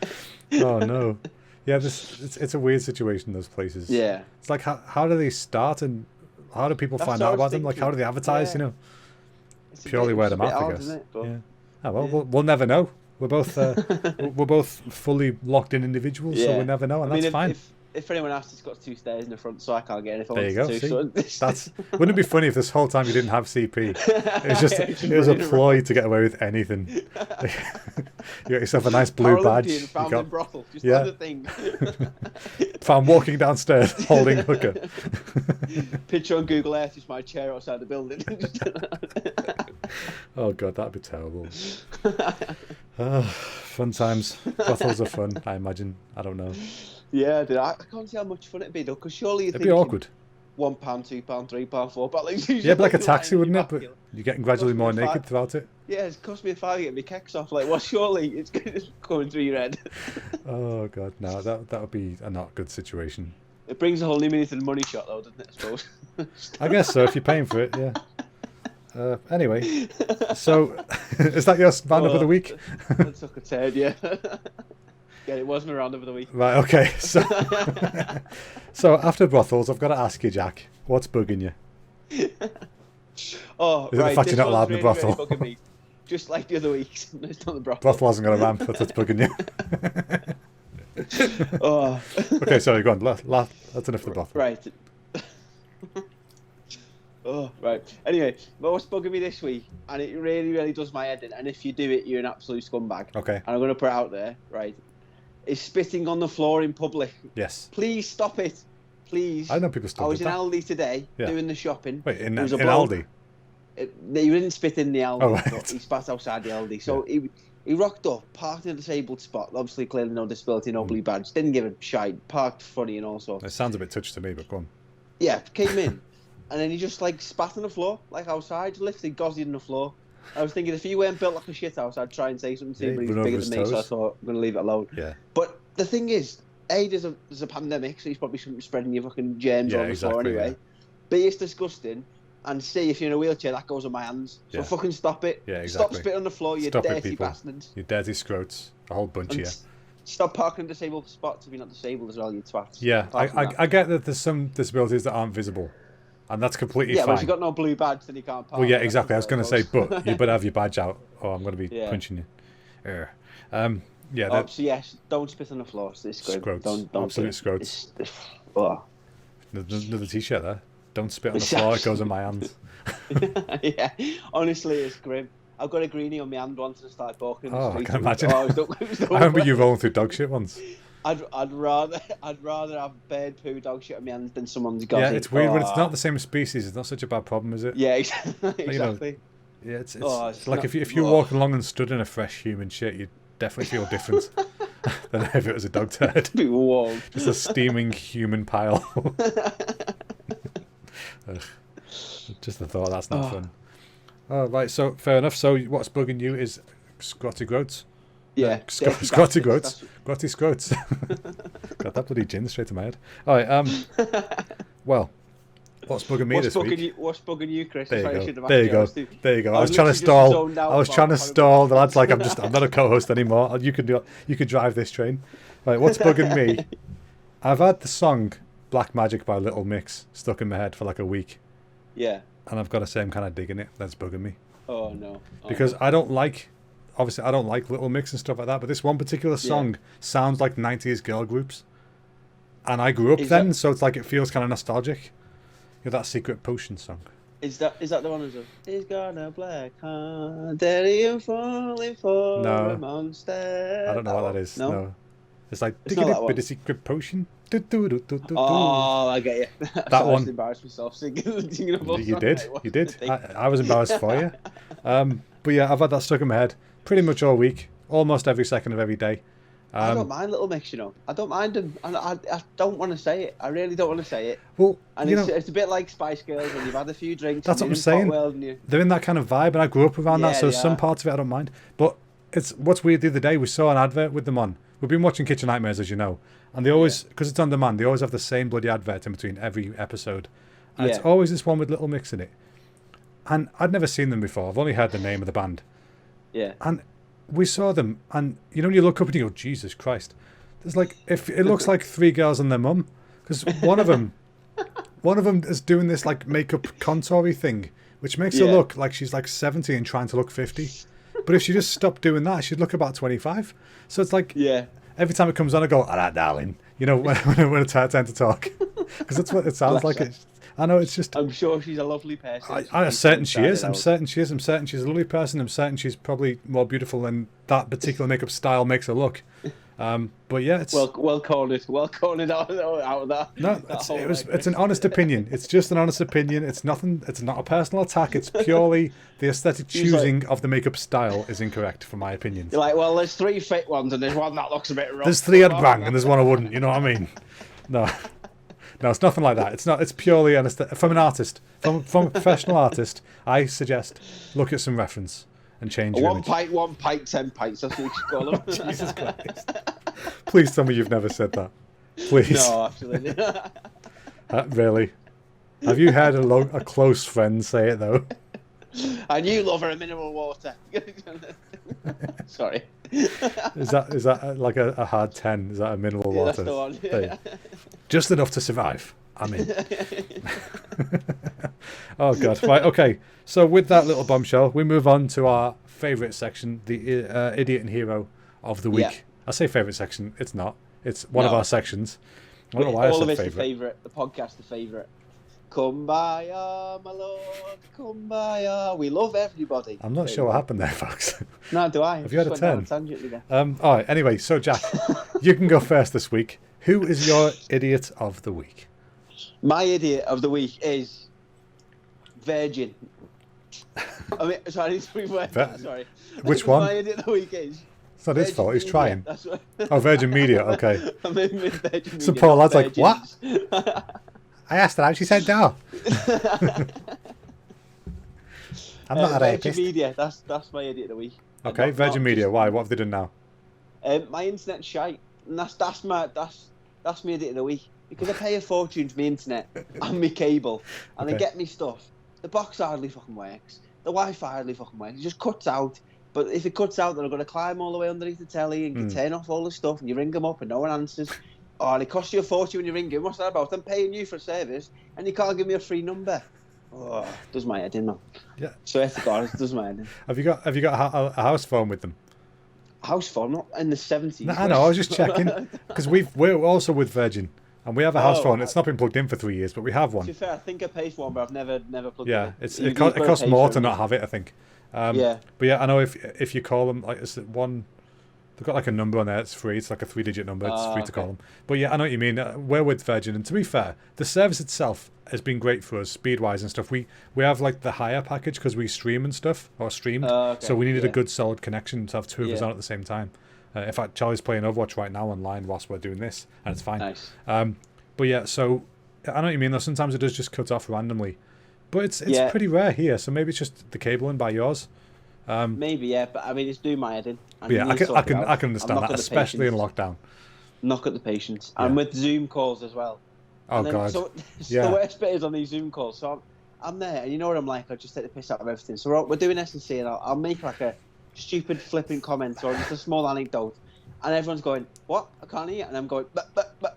Oh no. Yeah, it's a weird situation. Those places. Yeah. It's like how do they start and how do people That's find what I out was about them? Like how do thinking. they advertise? Yeah. You know, It's a purely bit- word it's of a bit mouth, I odd, guess. isn't it? But, Yeah. Oh well, yeah. we'll never know. We're both we're both fully locked in individuals, so Yeah. we'll never know, and I mean, that's fine. If anyone asks, it's got 2 stairs in the front, so I can't get in if I There you wanted go. to. See? So That's wouldn't it be funny if this whole time you didn't have CP? It was just it was a running ploy to get away with anything. You got yourself a nice blue badge. Paralympian You found got in brothel, just yeah. another thing. found walking downstairs holding hooker. Picture on Google Earth is my chair outside the building. Oh god, that'd be terrible. Fun times. Brothels are fun, I imagine. I don't know. Yeah, dude, I can't see how much fun it'd be though, because surely you're It'd be thinking awkward. £1, £2, £3, £4. Like, Yeah, but like a taxi, wouldn't it? But But you're getting gradually more Must be naked fine. throughout it. yeah, it's cost me a £5 to get my kecks off. Like, well, surely it's coming through your head. Oh god, no, that would be a not good situation. It brings a whole new meaning to the money shot, though, doesn't it? I suppose. I guess so if you're paying for it, yeah. Anyway, so is that your roundup of the week? That took a turn, yeah. Yeah, it wasn't a roundup of the week. Right, okay. So, so after brothels, I've got to ask you, Jack, what's bugging you? Oh, Is it the right. fact This you're not allowed one's in the really, brothel? really bugging me. Just like the other weeks. It's not the brothel. Brothel hasn't got a ramp, that's what's bugging you. Oh. Okay, sorry, go on. That's enough of the brothel. Right. Oh, right. Anyway, but what's bugging me this week, and it really, really does my head in, and if you do it, you're an absolute scumbag. Okay. And I'm going to put it out there, right? Is spitting on the floor in public. Yes. Please stop it. Please. I know people still I was do in that. Aldi today Yeah. doing the shopping. Wait, in There was a Aldi? bloke- He didn't spit in the Aldi, Oh, right. but he spat outside the Aldi. So he rocked up, parked in a disabled spot, obviously clearly no disability, no blue badge, didn't give a shite, parked funny and all sorts. It sounds a bit touchy to me, but go on. Yeah, came in, and then he just like spat on the floor, like outside, lifted gozzy on the floor. I was thinking if he weren't built like a shit house, I'd try and say something to him, Yeah, but he's run over bigger his than me, so I toes. thought I'm going to leave it alone. Yeah. But the thing is, A, there's a pandemic, so he's probably spreading your fucking germs Yeah, on the floor exactly, anyway. B, it's disgusting. And C, if you're in a wheelchair, that goes on my hands. So Yeah. fucking stop it. Yeah, Stop exactly. spitting on the floor, you Stop it, dirty people. bastards. You dirty scroats. A whole bunch of And you. stop parking in disabled spots if you're not disabled as well, you twats. Yeah, Apart from that. I get that there's some disabilities that aren't visible. And that's completely Yeah, fine. but if you've got no blue badge, then you can't park. Well, yeah, That's exactly. I was how going it to say, goes. but you better have your badge out, or I'm going to be Yeah. punching you. Yeah, Oh, that so yes, don't spit on the floor. It's good. Scroats. Don't Absolute do it. scroats. Oh. another t-shirt there. Don't spit on the floor. It goes in my hands. Yeah, honestly, it's grim. I've got a greenie on my hand once and started barking. in the Oh, I street. can imagine. Oh, it was I remember you rolling through dog shit once. I'd rather have bird poo dog shit on my hands than someone's got. Yeah, it's weird when it's not the same species. It's not such a bad problem, is it? Yeah, exactly. You know, exactly. Yeah, it's It's like not- if you're oh. walking along and stood in a fresh human shit, you'd definitely feel different than if it was a dog turd. Be warm. Just a steaming human pile. Ugh. Just the thought, that's not Oh. fun. Oh, right, so fair enough. So what's bugging you is squatty groats. Yeah, Squatty dirty groats. bastards, Squatty scroats. Got that bloody gin straight to my head. All right, well, what's bugging me this week? What's bugging you, Chris? There That's why I you should go. have There asked you go. I was too- There you go. I I was was trying to literally just stall. zoned out I was about trying to how to- stall. The lad's like, I'm not a co-host anymore. You could drive this train. Right, what's bugging me? I've had the song Black Magic by Little Mix stuck in my head for like a week, Yeah. and I've got to say I'm kind of digging it. That's bugging me Oh no. Oh, because no. I don't like. Obviously, I don't like Little Mix and stuff like that. But this one particular song sounds like '90s girl groups, and I grew up Is then, that- so it's like it feels kind of nostalgic. You know, that Secret Potion song. Is that the one who's like, he's got a black heart, daddy, you're falling for No. a monster. I don't know what one? that is. No. No. It's like It's not that bit one. of Secret Potion. Do, do, do, do, do, do. Oh, I get you. That one. I just embarrassed myself singing a You song. did. Like, what You the did. thing? I was embarrassed for you. But yeah, I've had that stuck in my head pretty much all week, almost every second of every day. I don't mind Little Mix, you know. I don't mind them. I don't want to say it. I really don't want to say it. Well, And you it's, know, it's a bit like Spice Girls when you've had a few drinks. That's and what you're I'm in saying. Potwell and you... they're in that kind of vibe, and I grew up around that, Yeah, so they some are. parts of it I don't mind. But it's what's weird. The other day we saw an advert with them on. We've been watching Kitchen Nightmares, as you know, and they always, because it's on demand, they always have the same bloody advert in between every episode, and it's Yeah. always this one with Little Mix in it. And I'd never seen them before. I've only heard the name of the band. Yeah. And we saw them, and you know when you look up and you go, Jesus Christ, there's like, if it looks like three girls and their mum, because one of them is doing this like makeup contoury thing, which makes her Yeah. look like she's like 70 and trying to look 50. But if she just stopped doing that, she'd look about 25. So it's like Yeah. every time it comes on, I go, "All right, darling," you know, when it's her time to talk, because that's what it sounds Bless like. her. I know it's just. I'm sure she's a lovely person. I'm certain she is. I'm Inside certain she is. I'm certain she's a lovely person. I'm certain she's probably more beautiful than that particular makeup style makes her look. But yeah, it's out. Well cornered out of that. no, that whole it's an honest opinion. It's just an honest opinion. It's nothing. It's not a personal attack. It's purely the aesthetic She's like- choosing of the makeup style is incorrect for my opinions. You're like, well, there's three fit ones and there's one that looks a bit rough. There's three I'd bang and there's one I wouldn't. You know what I mean? No. No, it's nothing like that. It's not. It's purely an from an artist, from a professional artist. I suggest look at some reference and change your One image. pint, 10 pints. That's what you should call them. Jesus Christ! Please tell me you've never said that. Please, No, absolutely. really. Have you heard a close friend say it though? And you love her a mineral water. Sorry. Is that like a hard 10? Is that a mineral Yeah, water? that's the one. There. Just enough to survive. I'm in. Oh god. Right. Okay. So with that little bombshell, we move on to our favourite section, the idiot and hero of the week. Yeah. I say favourite section. It's not. It's one of No. our sections. I don't know why I All of said it's the favourite. favourite. The podcast, the favourite. Kumbaya, my lord, kumbaya. We love everybody. I'm not sure what happened there, folks. No, do I? Have you had a Just went 10? down tangent again. All right. Anyway, so Jack, you can go first this week. Who is your idiot of the week? My idiot of the week is Virgin. I mean, sorry, I need to reword that. Sorry. Which one? My idiot of the week is. It's not his fault. He's Media. trying. That's what... Oh, Virgin Media. Okay. I'm in with Virgin Media. So Paul Ladd's like, what? Virgins. I asked her out. She said no. I'm not a Virgin rapist. Media. That's my idiot of the week. Okay, Not- Virgin not Media. just- Why? What have they done now? My internet's shite, and that's my idiot of the week, because I pay a fortune for my internet and my cable, and Okay. they get me stuff. The box hardly fucking works. The Wi-Fi hardly fucking works. It just cuts out. But if it cuts out, then I've got to climb all the way underneath the telly and Hmm. turn off all the stuff, and you ring them up and no one answers. Oh, and it costs you a fortune when you ring them. What's that about? I'm paying you for a service, and you can't give me a free number. Oh, does my head in, man. Yeah. So I forgot, it does my head in. Have you got a house phone with them? House phone, not in the 70s. No, I know. I was just checking because we're also with Virgin and we have a house Oh, phone. It's not been plugged in for 3 years, but we have To one. be fair, I think I paid for one, but I've never plugged Yeah, it. it costs more to not have it, I think. Yeah. But yeah, I know if you call them, like it's one, they've got like a number on there. It's free. It's like a 3-digit number. It's free to call Okay. them. But yeah, I know what you mean. We're with Virgin, and to be fair, the service itself has been great for us, speed wise and stuff. We have like the higher package because we stream and stuff, or streamed. Okay, So we needed a yeah. good solid connection to have two of us Yeah. on at the same time. In fact, Charlie's playing Overwatch right now online whilst we're doing this, and it's fine. Nice. But yeah, so I know what you mean. Though sometimes it does just cut off randomly, but it's Yeah. pretty rare here. So maybe it's just the cabling by yours. Maybe, yeah, but I mean, it's doing my head in. But yeah, I can understand that, especially in lockdown. Knock at the patience. Yeah. And with Zoom calls as well. Oh And then- god, So Yeah. the worst bit is on these Zoom calls. So I'm there, and you know what I'm like. I just take the piss out of everything. So we're doing S&C, and I'll make like a stupid flipping comment or just a small anecdote, and everyone's going, "What? I can't hear." And I'm going, but.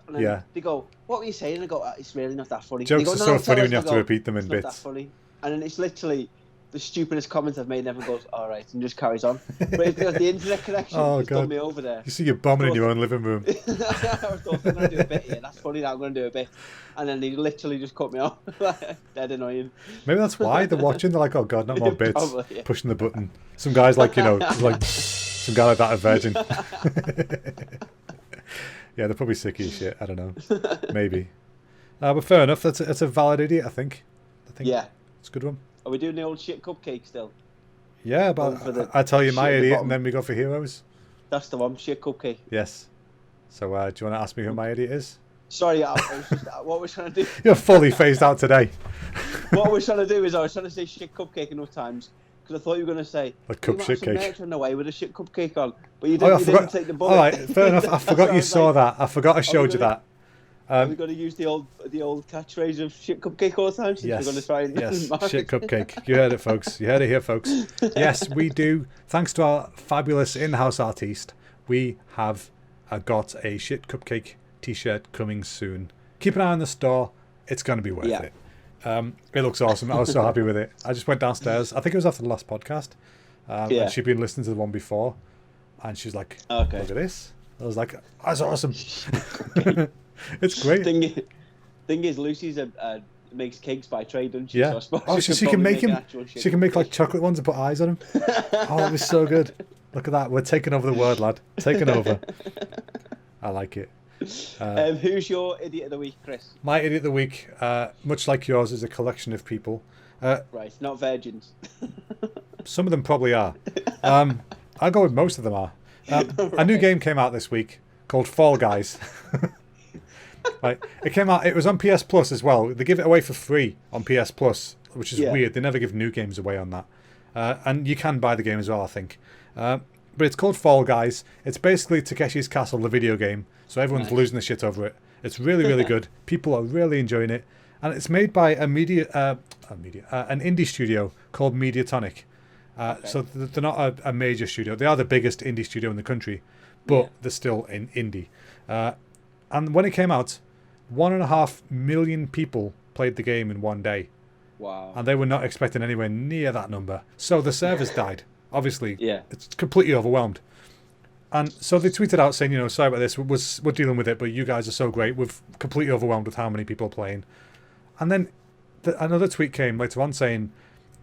And then Yeah. they go, "What were you saying?" And I go, "It's really not that funny." jokes They go, are "No, so no, funny tell when you us." have I to go, repeat them in "It's not that bits. funny." And then it's literally the stupidest comment I've made. And everyone goes, "All right," and just carries on. But it's because the internet connection Oh, has done God. me over there. You see you're bombing in your own living room. I thought I'm going to do a bit here. That's funny that I'm going to do a bit. And then he literally just cut me off. Dead annoying. Maybe that's why they're watching. They're like, oh god, not more bits. Probably, yeah. Pushing the button. Some guys like like some guy like that at Virgin. Yeah, they're probably sick of shit. I don't know. Maybe. But fair enough. That's a valid idiot. I think. Yeah. It's a good one. Are we doing the old shit cupcake still? Yeah, Going but for the I tell you my shit at the idiot, bottom. and then we go for heroes. That's the one. Shit cupcake. Yes. So do you want to ask me who my idiot is? Sorry, I was just, what we're trying to do. You're fully phased out today. What we're trying to do is I was trying to say shit cupcake enough times because I thought you were going to say Like cup "We might shit have some cake." merch on the way with a shit cupcake on, but you Oh, didn't, I you forgot. didn't take the bullet. All right, fair enough. I That's forgot why you was saw like, that. I forgot I showed you gonna- that. Are we going to use the old catchphrase of shit cupcake all the time? Since Yes, we're going to try and yes, market shit it? cupcake. You heard it, folks. You heard it here, folks. Yes, we do. Thanks to our fabulous in-house artiste, we have got a shit cupcake T-shirt coming soon. Keep an eye on the store. It's going to be worth Yeah. it. It looks awesome. I was so happy with it. I just went downstairs. I think it was after the last podcast. Yeah. And she'd been listening to the one before, and she's like, Okay. "Look at this." I was like, "That's awesome." It's great. Thing is, Lucy's makes cakes by trade, doesn't she? Yeah. So I suppose Oh, she she could can probably make him. an actual shit She can make cupcake. like chocolate ones and put eyes on them. Oh, it was so good. Look at that. We're taking over the world, lad. Taking over. I like it. Who's your idiot of the week, Chris? My idiot of the week, much like yours, is a collection of people. Right, not virgins. Some of them probably are. I'll go with most of them are. A new game came out this week called Fall Guys. Right, it came out. It was on PS Plus as well. They give it away for free on PS Plus, which is Yeah. weird. They never give new games away on that, and you can buy the game as well, I think. But it's called Fall Guys. It's basically Takeshi's Castle, the video game. So everyone's Nice. losing the shit over it. It's really, really good. People are really enjoying it, and it's made by an indie studio called Mediatonic. So they're not a major studio. They are the biggest indie studio in the country, but Yeah. they're still in indie. And when it came out, 1.5 million people played the game in one day, Wow. and they were not expecting anywhere near that number. So the servers died. Obviously, Yeah. it's completely overwhelmed. And so they tweeted out saying, sorry about this, we're dealing with it, but you guys are so great. We've completely overwhelmed with how many people are playing. And then another tweet came later on saying,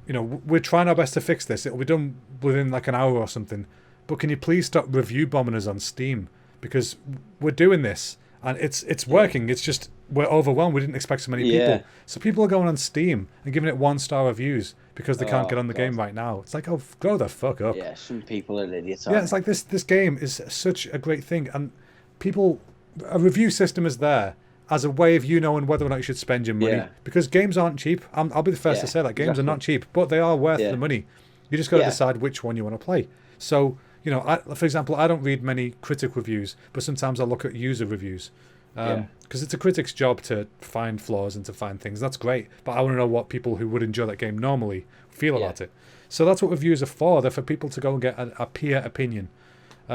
we're trying our best to fix this. It'll be done within like an hour or something. But can you please stop review bombing us on Steam? Because we're doing this and it's working. It's just we're overwhelmed. We didn't expect so many people. So people are going on Steam and giving it 1-star reviews because they can't get on the game right now. It's like, oh, grow the fuck up. Yeah, some people are idiots. Yeah, it's like this game is such a great thing, and a review system is there as a way of you knowing whether or not you should spend your money. Because games aren't cheap. I'll be the first to say that. Games are not cheap, but they are worth the money. You just got to decide which one you want to play. So, for example, I don't read many critic reviews, but sometimes I look at user reviews. Because it's a critic's job to find flaws and to find things. That's great. But I want to know what people who would enjoy that game normally feel about it. So that's what reviews are for. They're for people to go and get a peer opinion.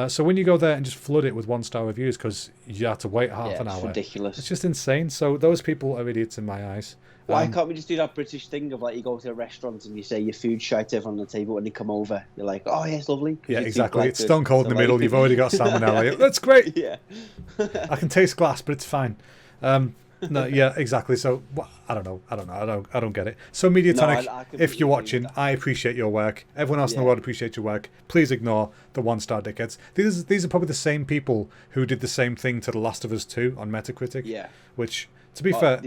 So when you go there and just flood it with 1-star reviews because you have to wait half an hour. It's ridiculous. It's just insane. So those people are idiots in my eyes. Why can't we just do that British thing of like you go to a restaurant and you say your food shite everyone on the table when they come over? You're like, oh yeah, it's lovely. Yeah, exactly. It's stone cold in the middle. You've already got salmonella. That's great. Yeah. I can taste glass, but it's fine. No, yeah, exactly. So I don't know. I don't get it. So Mediatonic, if you're watching, I appreciate your work. Everyone else in the world appreciates your work. Please ignore the 1-star dickheads. These are probably the same people who did the same thing to The Last of Us 2 on Metacritic. Yeah. Which, to be fair,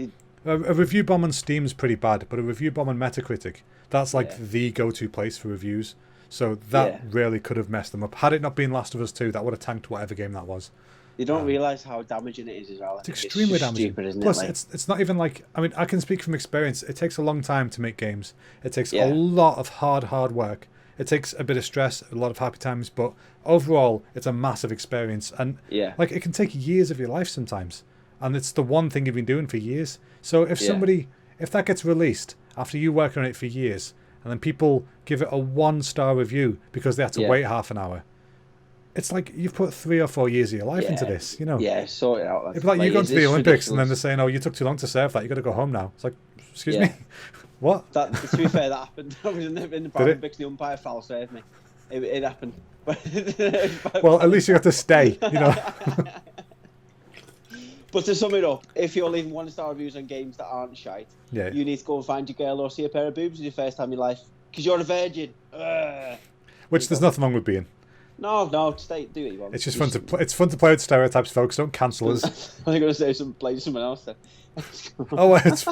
a review bomb on Steam's pretty bad, but a review bomb on Metacritic, that's like the go-to place for reviews. So that really could have messed them up. Had it not been Last of Us 2, that would have tanked whatever game that was. You don't realise how damaging it is as well. It's extremely damaging. Stupid, isn't Plus, it? Like, it's not even like... I mean, I can speak from experience. It takes a long time to make games. It takes a lot of hard work. It takes a bit of stress, a lot of happy times, but overall, it's a massive experience. And like, it can take years of your life sometimes. And it's the one thing you've been doing for years. So if if that gets released after you working on it for years, and then people give it a 1-star review because they had to wait half an hour, it's like you've put 3 or 4 years of your life into this, Yeah, sort it out. It's like you go to the Olympics and then they're saying, oh, you took too long to serve that, you got to go home now. It's like, excuse me? What? To be fair, that happened. I was in the Olympics, the umpire foul saved me. It happened. Well, at least you got to stay, But to sum it up, if you're leaving 1-star reviews on games that aren't shite, you need to go and find your girl or see a pair of boobs for your first time in your life. Because you're a virgin. Which there's nothing wrong with being. No, do what you want. It's just fun to play. It's fun to play with stereotypes, folks. Don't cancel us. I was going to say play someone else then. Oh, it's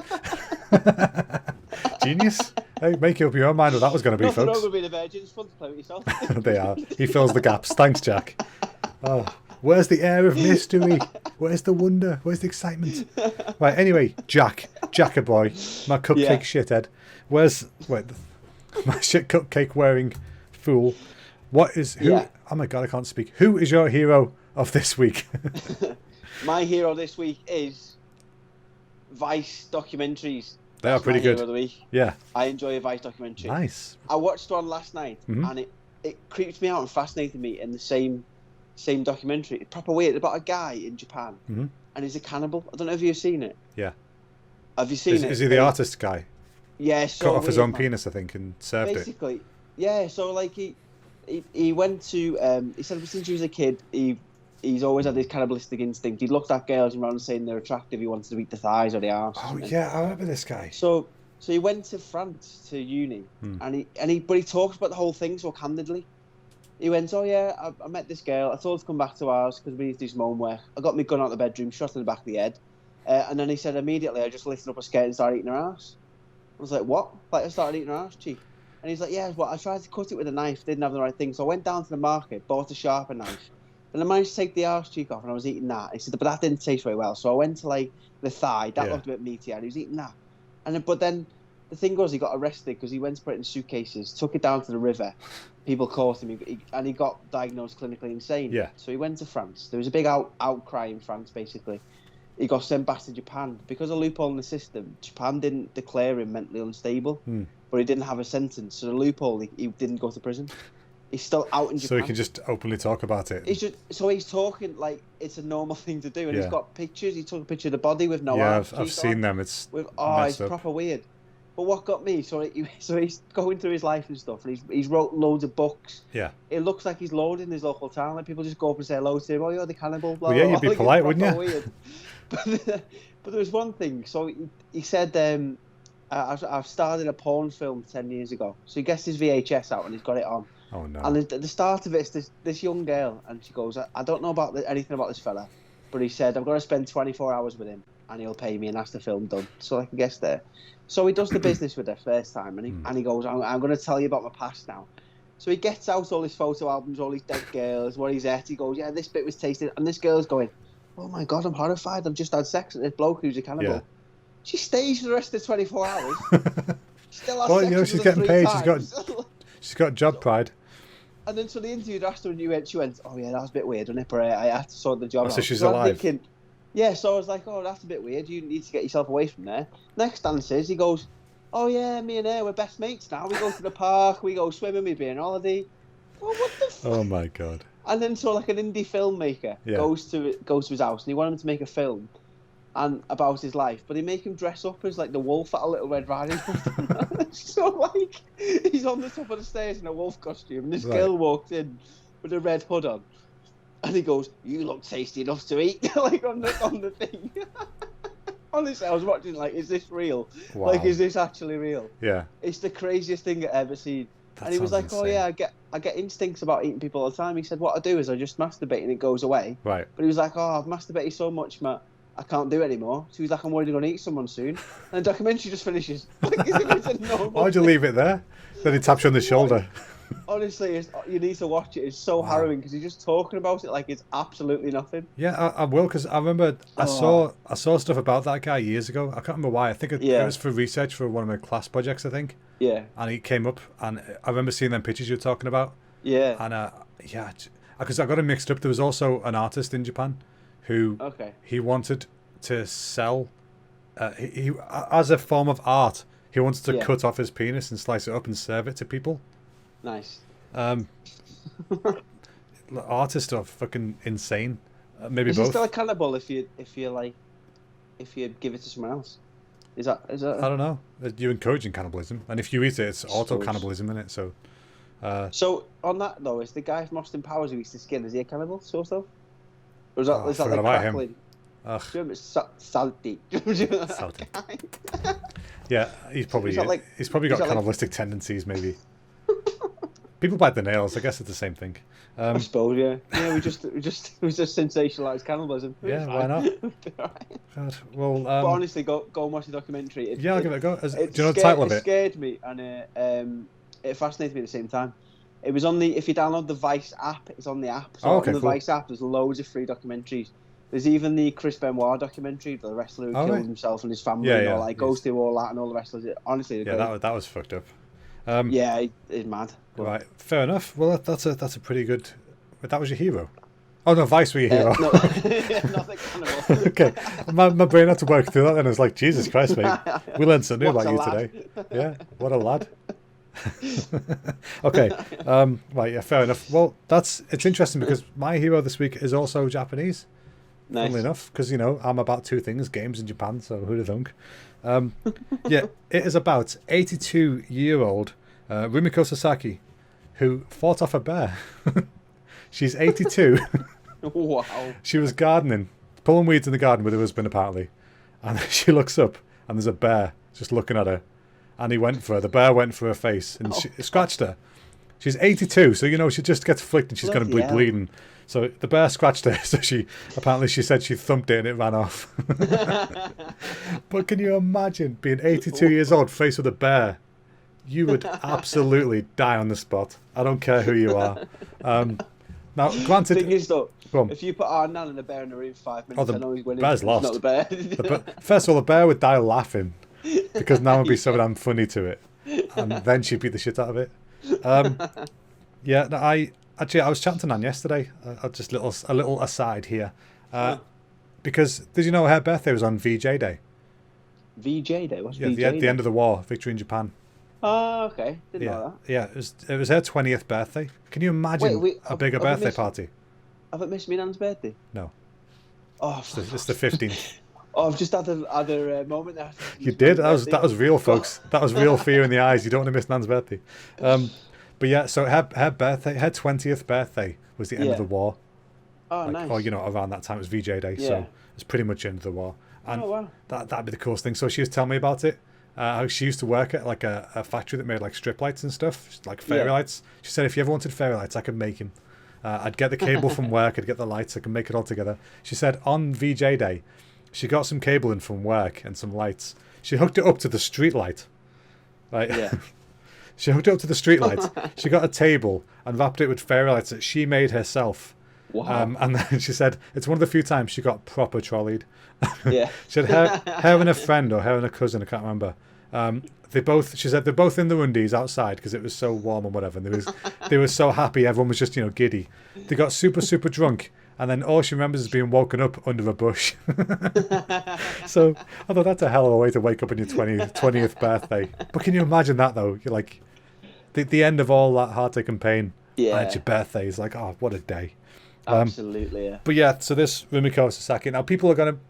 genius. Hey, make up your own mind what that was going to be, folks. Nothing wrong with being a virgin. It's fun to play with yourself. They are. He fills the gaps. Thanks, Jack. Oh, where's the air of mystery? Where's the wonder? Where's the excitement? Right. Anyway, Jacker boy, my cupcake shithead. My shit cupcake wearing fool. What is who? Oh my god, I can't speak. Who is your hero of this week? My hero this week is Vice documentaries. They are pretty good. Hero of the week. Yeah, I enjoy a Vice documentary. Nice. I watched one last night, and it creeped me out and fascinated me in the same documentary. It's proper weird about a guy in Japan, and he's a cannibal. I don't know if you've seen it. Yeah. Have you seen it? Is he the artist guy? Yeah. Cut off his own penis, I think, and served it. Basically, yeah. So like he went to he said since he was a kid he's always had this cannibalistic instinct. He looked at girls around saying they're attractive. He wanted to eat the thighs or the arse. Oh yeah, I remember this guy. So he went to France to uni, but he talks about the whole thing so candidly. He went, oh yeah, I met this girl. I told her to come back to ours because we need to do some homework. I got my gun out of the bedroom, shot her in the back of the head, and then he said immediately I just lifted up a skirt and started eating her ass. I was like, what? Like I started eating her ass cheek. And he's like, yeah, well, I tried to cut it with a knife, didn't have the right thing. So I went down to the market, bought a sharper knife. And I managed to take the arse cheek off and I was eating that. He said, but that didn't taste very well. So I went to like the thigh, that looked a bit meaty, and he was eating that. But then the thing was, he got arrested because he went to put it in suitcases, took it down to the river. People caught him, and he got diagnosed clinically insane. Yeah. So he went to France. There was a big outcry in France, basically. He got sent back to Japan. Because of a loophole in the system, Japan didn't declare him mentally unstable, but he didn't have a sentence. So the loophole, he didn't go to prison. He's still out in Japan. So he can just openly talk about it. He's talking like it's a normal thing to do. And he's got pictures. He took a picture of the body with no arms. Yeah, I've seen them. It's proper weird. But what got me, so he's going through his life and stuff, and he's wrote loads of books. Yeah. It looks like he's loaded in his local town. Like people just go up and say hello to him. Oh, you're the cannibal. Blah, well, yeah, blah, you'd be like, polite, wouldn't you? Weird. But there was one thing. So he said, I've starred in a porn film 10 years ago. So he gets his VHS out and he's got it on. Oh no. And at the start of it, it's this young girl, and she goes, I don't know about anything about this fella, but he said, I'm going to spend 24 hours with him, and he'll pay me, and that's the film done. So I can guess there. So he does the business with her first time, and he goes, I'm going to tell you about my past now. So he gets out all his photo albums, all his dead girls, what he's at. He goes, yeah, this bit was tasted. And this girl's going, oh my God, I'm horrified. I've just had sex with this bloke who's a cannibal. Yeah. She stays for the rest of the 24 hours. Still has Well, sex you know, with she's her getting 3 paid. times. She's got job pride. And then so the interviewer asked her, and she went, oh yeah, that was a bit weird, wasn't it? But I had to sort the job out. So she's So I'm alive. thinking, yeah, so I was like, oh, that's a bit weird. You need to get yourself away from there. Next answers, he goes, oh yeah, me and her, we're best mates now. We go to the park, we go swimming, we be on holiday. Well, what the fuck? Oh my God. And then so like an indie filmmaker goes to his house and he wanted him to make a film and about his life, but he make him dress up as like the wolf at a Little Red Riding Hood. So like he's on the top of the stairs in a wolf costume and this girl walked in with a red hood on and he goes, you look tasty enough to eat. Like on the thing. Honestly, I was watching like, is this real? Wow. Like, is this actually real? Yeah. It's the craziest thing I've ever seen. That And he was like, sounds oh yeah, I get instincts about eating people all the time. He said, what I do is I just masturbate and it goes away. Right. But he was like, oh, I've masturbated so much, Matt, I can't do it anymore. So he was like, I'm worried I'm going to eat someone soon. And the documentary just finishes. Like, it's a normal Why'd you leave it there? Then he taps you on the shoulder. Honestly, you need to watch it. It's so harrowing because he's just talking about it like it's absolutely nothing. Yeah, I will, because I remember I saw stuff about that guy years ago. I can't remember why. I think it was for research for one of my class projects, I think. Yeah. And he came up, and I remember seeing them pictures you were talking about. Yeah. And because I got it mixed up. There was also an artist in Japan who he wanted to sell. He as a form of art, he wanted to cut off his penis and slice it up and serve it to people. Nice. Artists are fucking insane. Maybe Is both. he still a cannibal if you give it to someone else? Is that? I don't know. You're encouraging cannibalism, and if you eat it, it's auto cannibalism, isn't it? So. So on that though, is the guy from Austin Powers who eats the skin? Is he a cannibal, sort of? Or is that like crackling? It's salty. Salty. Yeah, he's probably got cannibalistic tendencies, maybe. People bite their nails. I guess it's the same thing. I suppose, yeah. Yeah, we just sensationalised cannibalism. Yeah, why not? God, well, but honestly, go and watch the documentary. I'll give it a go. Do you know the title of it? It scared me and it fascinated me at the same time. It was on if you download the Vice app, it's on the app. So on the Vice app, there's loads of free documentaries. There's even the Chris Benoit documentary, the wrestler who killed himself and his family and all that. It goes through all that and all the wrestlers. Honestly, that was fucked up. It's mad. Right, fair enough. Well, that's a pretty good. That was your hero. Oh no, Vice were your hero. No, not the cannibal. Okay, my brain had to work through that. Then I was like, Jesus Christ, mate, we learned something about you today. Yeah, what a lad. Okay, right, yeah, fair enough. Well, it's interesting because my hero this week is also Japanese. Nice. Funnily enough, because I'm about two things: games in Japan. So who'd have thunk? Yeah, it is about 82-year-old Rumiko Sasaki, who fought off a bear. She's 82. Wow. She was gardening, pulling weeds in the garden with her husband apparently, and she looks up and there's a bear just looking at her, and he went for her. The bear went for her face and she scratched her. She's 82, so she just gets flicked and she's going to be bleeding. So the bear scratched her, so she said she thumped it and it ran off. But can you imagine being 82 years old faced with a bear? You would absolutely die on the spot. I don't care who you are. Now, granted, the thing is though, if you put our nan and the bear in the room 5 minutes, I know he's winning. Bear's lost. It's not the bear. First of all, the bear would die laughing because now would be so damn funny to it, and then she'd beat the shit out of it. Yeah, no, I was chatting to Nan yesterday. Just a little aside here, because did you know her birthday was on VJ Day? VJ Day? What's VJ Day? The end of the war, victory in Japan. Oh, okay. Didn't know that. Yeah, it was her 20th birthday. Can you imagine a bigger birthday party? Have I missed my nan's birthday? No. Oh, it's the 15th. Oh, I've just had a moment there. You did? That was real, folks. That was real fear in the eyes. You don't want to miss Nan's birthday. But yeah, so her birthday, her 20th birthday was the end of the war. Oh, nice. Or around that time it was VJ Day, so it's pretty much end of the war. And that'd be the coolest thing. So she was telling me about it, how she used to work at like a factory that made like strip lights and stuff, like fairy Yeah. lights. She said if you ever wanted fairy lights, I could make them. I'd get the cable from work, I'd get the lights, I could make it all together. She said on VJ Day, she got some cable in from work and some lights. She hooked it up to the street light. Right? Yeah. She hooked it up to the street lights. She got a table and wrapped it with fairy lights that she made herself. Wow. And then she said it's one of the few times she got proper trolleyed. Yeah. She had her and a friend or her and a cousin, I can't remember. She said they're both in the undies outside because it was so warm and whatever. And they were so happy. Everyone was just, giddy. They got super, super drunk. And then all she remembers is being woken up under a bush. So I thought that's a hell of a way to wake up on your 20th birthday. But can you imagine that though? You're like, the end of all that heartache and pain. Yeah. And it's your birthday. It's like, oh, what a day. Absolutely, yeah. But yeah, so this Rumiko Sasaki. Now,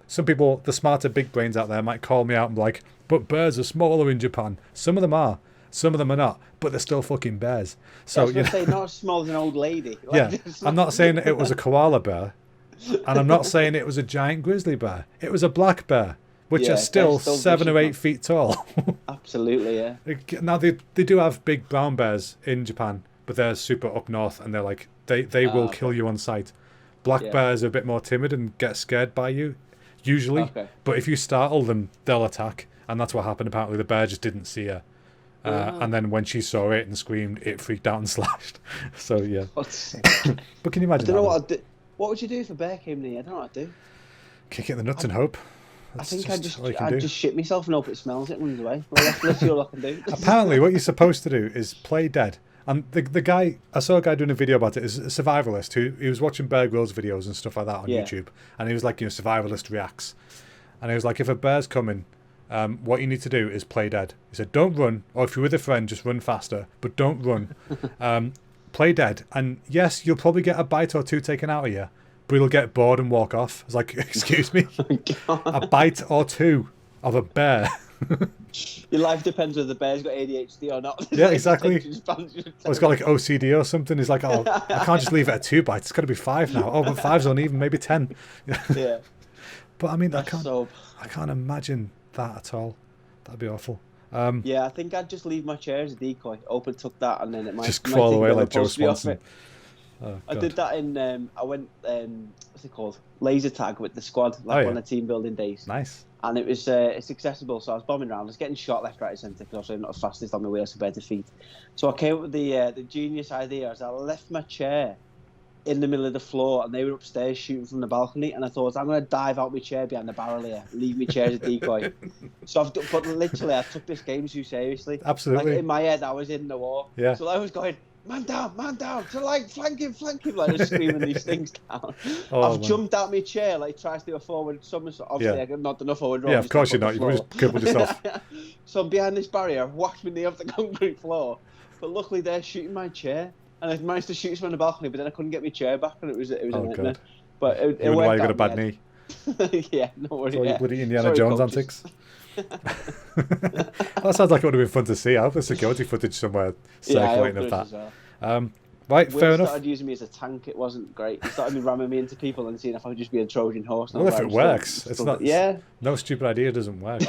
some people, the smarter big brains out there, might call me out and be like, but bears are smaller in Japan. Some of them are. Some of them are not. But they're still fucking bears. So, I was going to say, not as small as an old lady. Yeah, I'm not saying it was a koala bear. And I'm not saying it was a giant grizzly bear. It was a black bear, which are still 7 or 8 feet tall. Absolutely, yeah. Now, they do have big brown bears in Japan, but they're super up north, and they're like, they will kill you on sight. Black bears are a bit more timid and get scared by you, usually. Okay. But if you startle them, they'll attack. And that's what happened. Apparently, the bear just didn't see her. And then when she saw it and screamed, it freaked out and slashed. So, yeah. But can you imagine I don't know what I'd do. What would you do if a bear came near? I don't know what I'd do. Kick it in the nuts and hope. I think all you can do. I'd just shit myself and hope it smells it and runs away. Well, that's literally all I can do. Apparently, what you're supposed to do is play dead. And the guy, I saw a guy doing a video about it, is a survivalist who he was watching Bear Grylls videos and stuff like that on YouTube. And he was like, survivalist reacts. And he was like, if a bear's coming, what you need to do is play dead. He said, don't run, or if you're with a friend, just run faster, but don't run. Play dead. And yes, you'll probably get a bite or two taken out of you, but you'll get bored and walk off. It's like, excuse me? A bite or two of a bear. Your life depends whether the bear's got ADHD or not. Yeah, exactly. Or it's got like OCD or something. He's like, oh, I can't just leave it at 2 bites. It's got to be 5 now. Oh, but 5's uneven, maybe 10. Yeah. But I mean, I So, can't imagine that at all. That'd be awful. yeah, I think I'd just leave my chair as a decoy, open tuck that, and then it might Just crawl think away that like I'm Joe supposed to be off Swanson. it. Oh, I God. did that in, I went, what's it called? Laser tag with the squad, like on the team building days. Nice. And it was, it's accessible, so I was bombing around. I was getting shot left, right, and centre, because I'm not the fastest on my way to bed defeat. So I came up with the genius idea, as I left my chair in the middle of the floor, and they were upstairs shooting from the balcony, and I thought, I'm going to dive out my chair behind the barrel here, leave my chair as a decoy. But literally, I took this game too seriously. Absolutely. Like, in my head, I was in the war. Yeah. So I was going, man down, so like, flank him, like, just screaming these things down. I've jumped out my chair, like, tries to do a forward somersault. Obviously, I've not done a forward roll. Yeah, of course you're not. You've just crippled yourself. So I'm behind this barrier, I've whacked my knee off the concrete floor, but luckily they're shooting my chair, and I managed to shoot from the balcony, but then I couldn't get my chair back, and it was a nightmare. God. But it You wonder why you got a out bad in knee. the end. Yeah, no worries. All your bloody Indiana Sorry, Jones coaches. antics. That sounds like it would have been fun to see. I hope there's security footage somewhere Yeah, I hope circulating of there is that. as well. Right, Will fair enough. started using me as a tank. It wasn't great. He started me ramming me into people and seeing if I could just be a Trojan horse. Well, if it works, it's not. Yeah. No stupid idea doesn't work.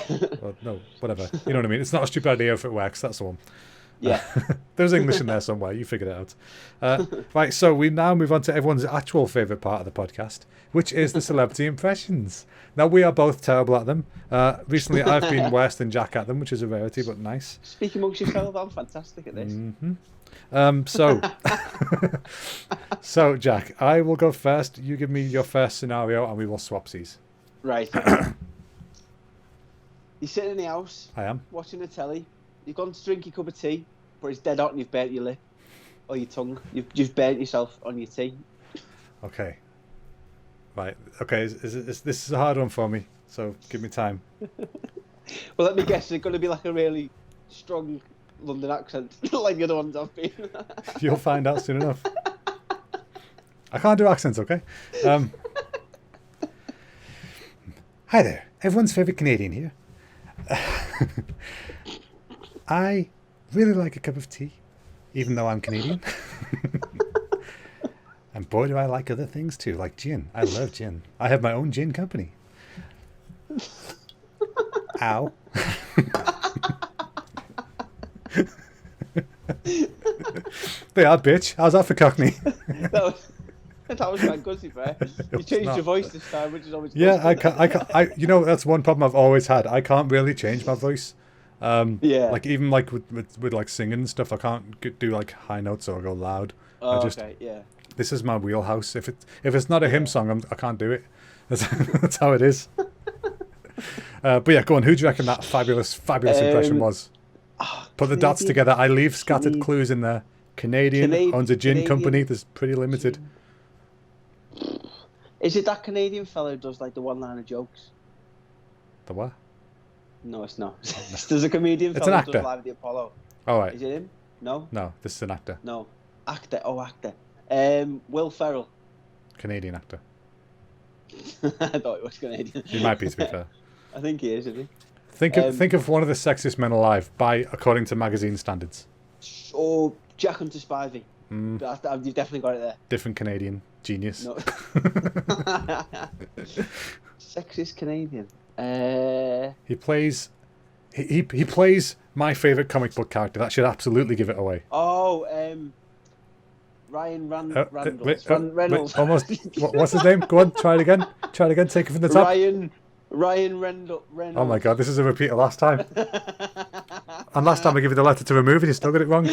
Or, no, whatever. You know what I mean? It's not a stupid idea if it works. That's the one. Yeah. There's English in there somewhere. You figured it out. Right, so we now move on to everyone's actual favourite part of the podcast, which is the celebrity impressions. Now, we are both terrible at them. Recently, I've been worse than Jack at them, which is a rarity, but nice. Speak amongst yourself. I'm fantastic at this. So, Jack, I will go first. You give me your first scenario, and we will swapsies. Right. You're sitting in the house. I am. Watching the telly. You've gone to drink your cup of tea, but it's dead hot and you've burnt your lip or your tongue. You've just burnt yourself on your tea. Okay. Right. Okay. This is a hard one for me, so give me time. Well, let me guess. It's going to be like a really strong London accent, like the other ones I've been. You'll find out soon enough. I can't do accents, okay? Hi there. Everyone's favourite Canadian here. I really like a cup of tea, even though I'm Canadian. And boy, do I like other things too, like gin. I love gin. I have my own gin company. Ow. They are, bitch. How's that for Cockney? That was quite good, to be fair. You changed not. your voice this time, which is always good. Yeah, you know, that's one problem I've always had. I can't really change my voice. Yeah. Like even like with like singing and stuff, I can't do like high notes or go loud. Oh, I just okay, yeah. this is my wheelhouse. If it's not a hymn song, I can't do it. That's how it is. But yeah, go on. Who do you reckon that fabulous impression was? Put the dots together. I leave scattered clues in there. Canadian, owns a gin company. There's pretty limited. Is it that Canadian fellow who does like the one-liner jokes? The what? No, it's not. There's a comedian It's fellow an who does actor. Live at the Apollo. All right. Is it him? No? No, this is an actor. No. Actor. Oh, actor. Will Ferrell. Canadian actor. I thought it was Canadian. He might be, to be fair. I think he is, isn't he? Think of one of the sexiest men alive according to magazine standards. Oh, Jack Hunter Spivey. You've definitely got it there. Different Canadian genius. No. Sexist Canadian. He plays my favorite comic book character. That should absolutely give it away. Oh, Ryan Reynolds. Wait, almost. What's his name? Go on, try it again. Take it from the top. Ryan Reynolds. Oh my god, this is a repeat of last time. And last time I gave you the letter to remove it, you still got it wrong.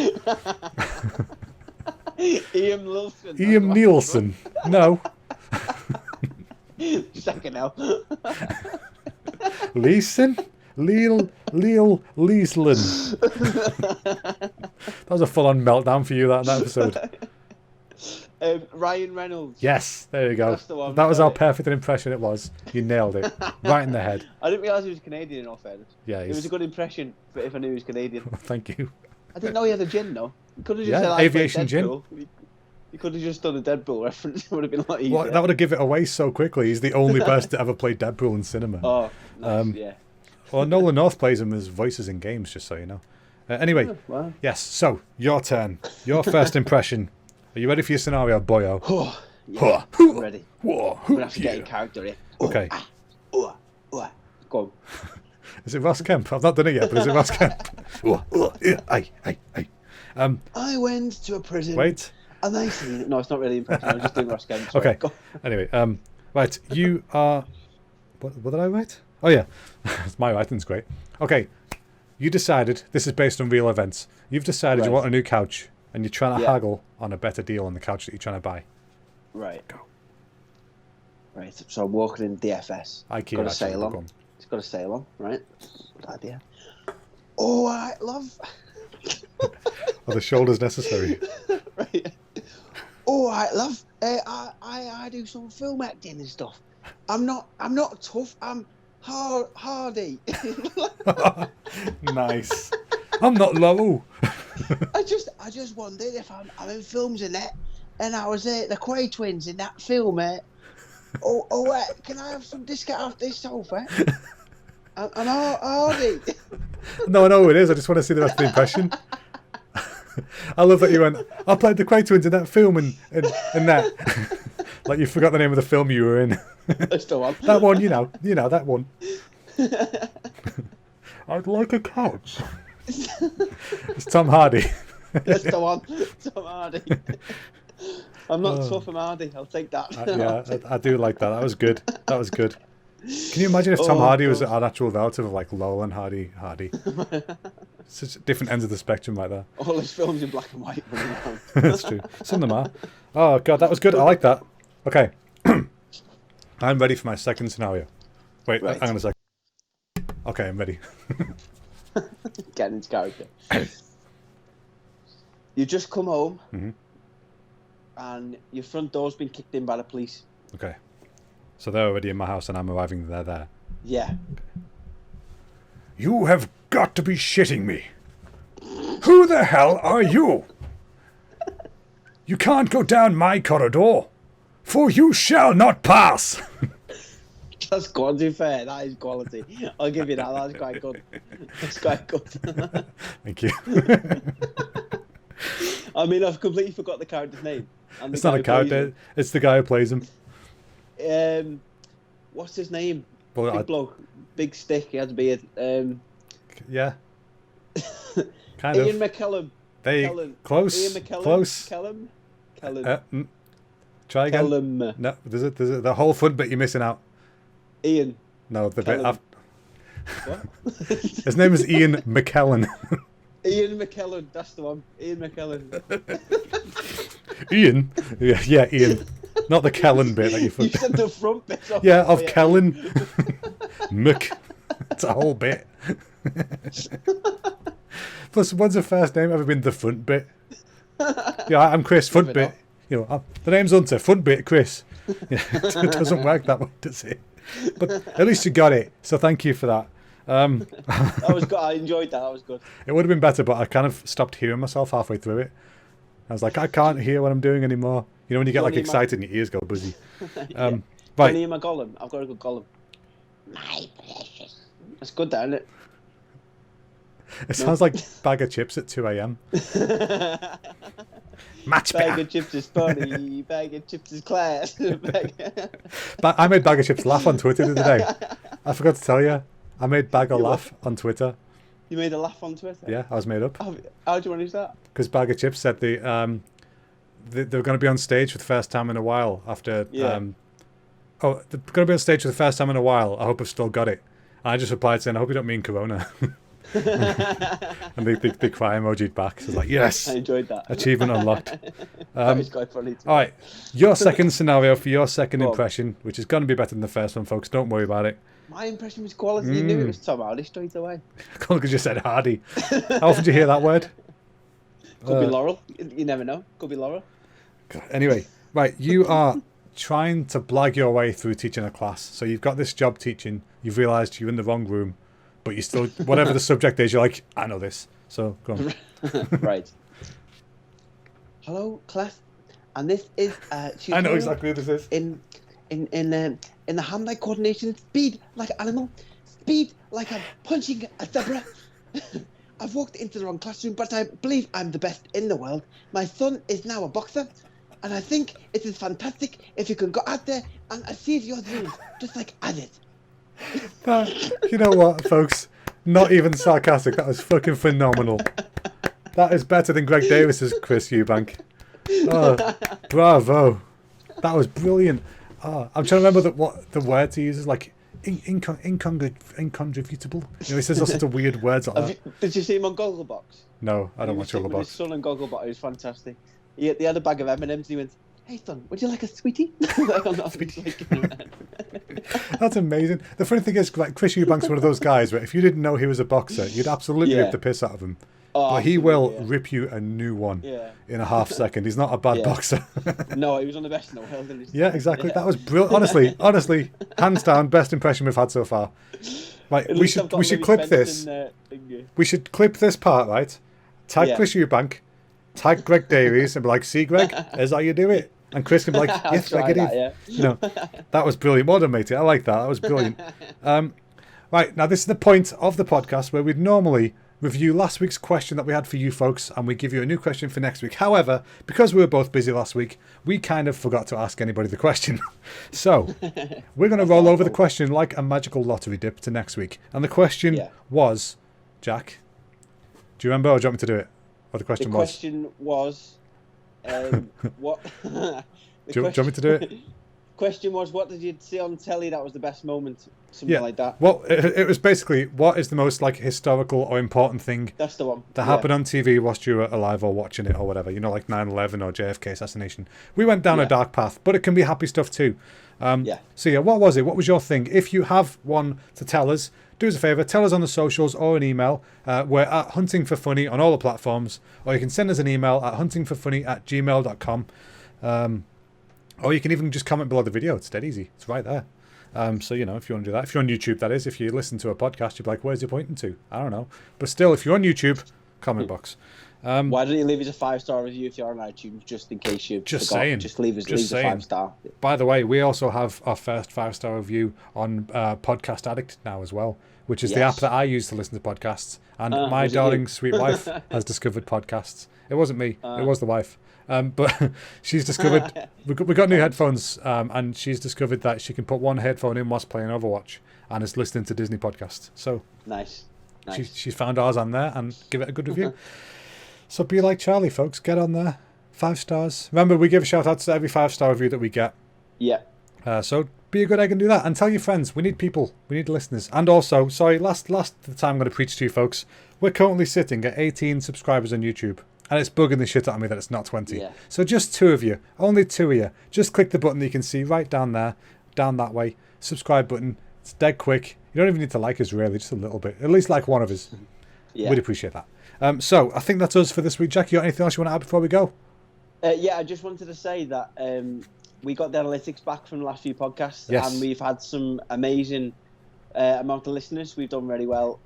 Ian Nielsen. Ian Nielsen. No. Second L. Leeson? Leesland. That was a full-on meltdown for you, that episode. Ryan Reynolds. Yes, there you go. That's the one. That was how perfect an impression it was. You nailed it. Right in the head. I didn't realise he was Canadian, in all fairness. Yeah, It was a good impression, but if I knew he was Canadian. Thank you. I didn't know he had a gin, though. He could have just Yeah, said, I aviation played Deadpool. He could have just done a Deadpool reference. It would have been a lot easier. Well, that would have given it away so quickly. He's the only person to ever play Deadpool in cinema. Oh, nice, yeah. Well, Nolan North plays him as voices in games, just so you know. Anyway, Wow. yes, so, your turn. Your first impression. Are you ready for your scenario, boyo? Oh, yeah, I'm ready. Whoa, I'm going to have to get in character here. Okay. Go on. Is it Ross Kemp? I've not done it yet, but is it Ross Kemp? I went to a prison. Wait. And they seen it. No, it's not really impressive. I'm just doing Ross Kemp. Sorry. Okay. Anyway, right, you are... What did I write? Oh, yeah. My writing's great. Okay. You decided, this is based on real events, you've decided you want a new couch, and you're trying to haggle on a better deal on the couch that you're trying to buy. Right. Go. Right, so I'm walking in DFS. IKEA, got a actually, sale go on. on. It's got a sale on, right? Good idea. Oh, I love... Are the shoulders necessary? Right. Oh, I love... I do some film acting and stuff. I'm not tough, I'm hardy. Nice. I'm not low. I just wondered if I'm in films in that, and I was the Quay twins in that film, can I have some discount off this sofa? I'm hardy. No, I know who it is. I just want to see the rest of the impression. I love that you went, I played the Quay twins in that film and that. Like you forgot the name of the film you were in. That's the one. That one, you know that one. I'd like a couch. It's Tom Hardy. That's the one. Tom Hardy. I'm not tough, I'm hardy. I'll take that. I do like that. That was good. Can you imagine if Tom Hardy was an actual relative of like Lowell and Hardy? Such different ends of the spectrum like that. All his films in black and white. That's true. Some of them are. Oh god, that was good. I like that. Okay. I'm ready for my second scenario. Wait, Right. hang on a second. Okay, I'm ready. Getting into character. You just come home and your front door's been kicked in by the police. Okay. So they're already in my house and I'm arriving there. Yeah. You have got to be shitting me. Who the hell are you? You can't go down my corridor, for you shall not pass. That's quality fair. That is quality. I'll give you that. That's quite good. That's quite good. Thank you. I mean, I've completely forgot the character's name. And It's not a character. It's the guy who plays him. What's his name? Well, Big bloke. Big stick. He has a beard. Yeah. Kind Ian of. McKellen. There Kellen. close. Ian McKellen. Close. Kellen. Kellen. Try again. Kellum. No, there's the whole front bit you're missing out. Ian. No, the Kellen. bit after. What? His name is Ian McKellen. Ian McKellen. That's the one. Ian McKellen. Ian? Yeah, Ian. Not the Kellen bit that you You put. said the front bit. Yeah, of Kellen. Mc. It's a whole bit. Plus, when's the first name ever been the front bit? Yeah, I'm Chris, front Never bit. know. You know, the name's Hunter, front bit, Chris. It doesn't work that way, does it? But at least you got it, so thank you for that. That was good. I enjoyed that. That was good. It would have been better, but I kind of stopped hearing myself halfway through it. I was like, I can't hear what I'm doing anymore. You know, when you get like Johnny excited and your ears go buzzy. Yeah. Right, Johnny and my Gollum. I've got a good Gollum. My precious. That's good, that, isn't it? it sounds like bag of chips at 2 a.m. Match Bag better. of chips is funny. Bag of chips is class. I made Bag of Chips laugh on Twitter the other day. I forgot to tell you. I made Bag of You what? laugh on Twitter. You made a laugh on Twitter? Yeah, I was made up. How do you want to use that? Because Bag of Chips said they were going to be on stage for the first time in a while after... Yeah. they're going to be on stage for the first time in a while. I hope I've still got it. And I just replied saying, I hope you don't mean Corona. And they cry emoji'd back. So I was like, yes! I enjoyed that. Achievement unlocked. That was quite funny. All right, your second scenario for your second Go on. impression, which is going to be better than the first one, folks. Don't worry about it. My impression was quality. You knew it was Tom Hardy straight away. Because you said Hardy. How often did you hear that word? Could be Laurel. You never know. Could be Laurel. Anyway, right, you are trying to blag your way through teaching a class. So you've got this job teaching. You've realised you're in the wrong room, but you still, whatever the subject is, you're like, I know this. So go on. Right. Hello, class. And this is I know exactly who this is. in the hand-eye coordination, speed like an animal, speed like I'm punching a zebra. I've walked into the wrong classroom, but I believe I'm the best in the world. My son is now a boxer, and I think it is fantastic if you can go out there and achieve your dreams, just like I did. You know what, folks? Not even sarcastic. That was fucking phenomenal. That is better than Greg Davis's Chris Eubank. Oh, bravo. That was brilliant. Oh, I'm trying to remember what the words he uses, like incontributable. You know, he says all sorts of weird words like that. Did you see him on Gogglebox? No, I don't watch With his Gogglebox. son on Gogglebox, it was fantastic. He had a bag of M&Ms and he went, "Hey son, would you like a sweetie?" That's amazing. The funny thing is, like, Chris Eubank's one of those guys where if you didn't know he was a boxer, you'd absolutely Yeah. rip the piss out of him. Oh, But he will absolutely, yeah. rip you a new one Yeah. in a half second. He's not a bad Yeah. boxer. No, he was on the best in the world. Yeah, exactly. That was brilliant. Honestly, hands down, best impression we've had so far. Right, At we least I've got should Louis clip Benson, this. thingy. We should clip this part, right? Tag Yeah. Chris Eubank, tag Greg Davies, and be like, "See, Greg, here's how you do it." And Chris can be like, I'll "Yes, try Greg, it that, is." yeah. You know, that was brilliant. Well done, matey. I like that. That was brilliant. Right, now this is the point of the podcast where we'd normally review last week's question that we had for you folks, and we give you a new question for next week. However, because we were both busy last week, we kind of forgot to ask anybody the question. So we're going to roll over the question like a magical lottery dip to next week. And the question Yeah. was, Jack, do you remember, or do you want me to do it? What the The question was? question was, what? Do you want me to do it? Question was, what did you see on telly that was the best moment? Something Yeah. like that. Well, it was basically, what is the most like historical or important thing That's the one. that happened on TV whilst you were alive or watching it or whatever, you know, like 9/11 or JFK assassination. We went down a Yeah. dark path, but it can be happy stuff too. Yeah. So yeah, what was it? What was your thing? If you have one to tell us, do us a favour, tell us on the socials or an email. We're at Hunting for Funny on all the platforms, or you can send us an email at huntingforfunny@gmail.com. Or you can even just comment below the video. It's dead easy. It's right there. So, you know, if you want to do that. If you're on YouTube, that is. If you listen to a podcast, you'd be like, where's he pointing to? I don't know. But still, if you're on YouTube, comment box. Why don't you leave us a 5-star review if you're on iTunes, just in case you Just forgot? saying. Just leave us Just saying. a 5-star. By the way, we also have our first 5-star review on Podcast Addict now as well, which is the app Yes. that I use to listen to podcasts. And my was it darling you? sweet wife has discovered podcasts. It wasn't me. It was the wife. But she's discovered... we got new headphones, and she's discovered that she can put one headphone in whilst playing Overwatch and is listening to Disney podcasts. So Nice. she's found ours on there and give it a good review. So be like Charlie, folks. Get on there. 5 stars. Remember, we give a shout out to every 5-star review that we get. Yeah. So be a good egg and do that. And tell your friends. We need people. We need listeners. And also, sorry, last time I'm going to preach to you folks. We're currently sitting at 18 subscribers on YouTube. And it's bugging the shit out of me that it's not 20. Yeah. So just 2 of you. Only 2 of you. Just click the button that you can see right down there. Down that way. Subscribe button. It's dead quick. You don't even need to like us really. Just a little bit. At least like one of us. Yeah. We'd appreciate that. So I think that's us for this week. Jack, you got anything else you want to add before we go? Yeah, I just wanted to say that we got the analytics back from the last few podcasts, Yes. and we've had some amazing amount of listeners. We've done really well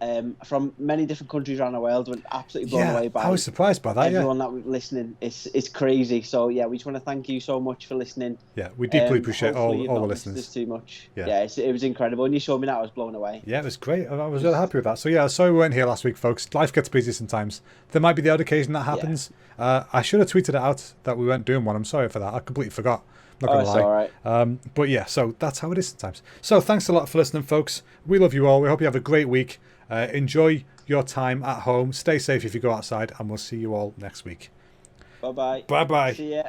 from many different countries around the world. We're absolutely blown away by I was surprised by that. everyone that was listening. It's crazy. So yeah, we just want to thank you so much for listening. Yeah, we deeply appreciate all Hopefully you've the not missed listeners. us too much. Yeah. Yeah, it was incredible. When you showed me that, I was blown away. Yeah, it was great. I was really happy with that. So yeah, sorry we weren't here last week, folks. Life gets busy sometimes. There might be the odd occasion that happens. I should have tweeted it out that we weren't doing one. I'm sorry for that. I completely forgot. Not gonna lie. All right. But yeah, so that's how it is sometimes. So thanks a lot for listening, folks. We love you all. We hope you have a great week. Enjoy your time at home. Stay safe if you go outside, and we'll see you all next week. Bye-bye. Bye-bye. See ya.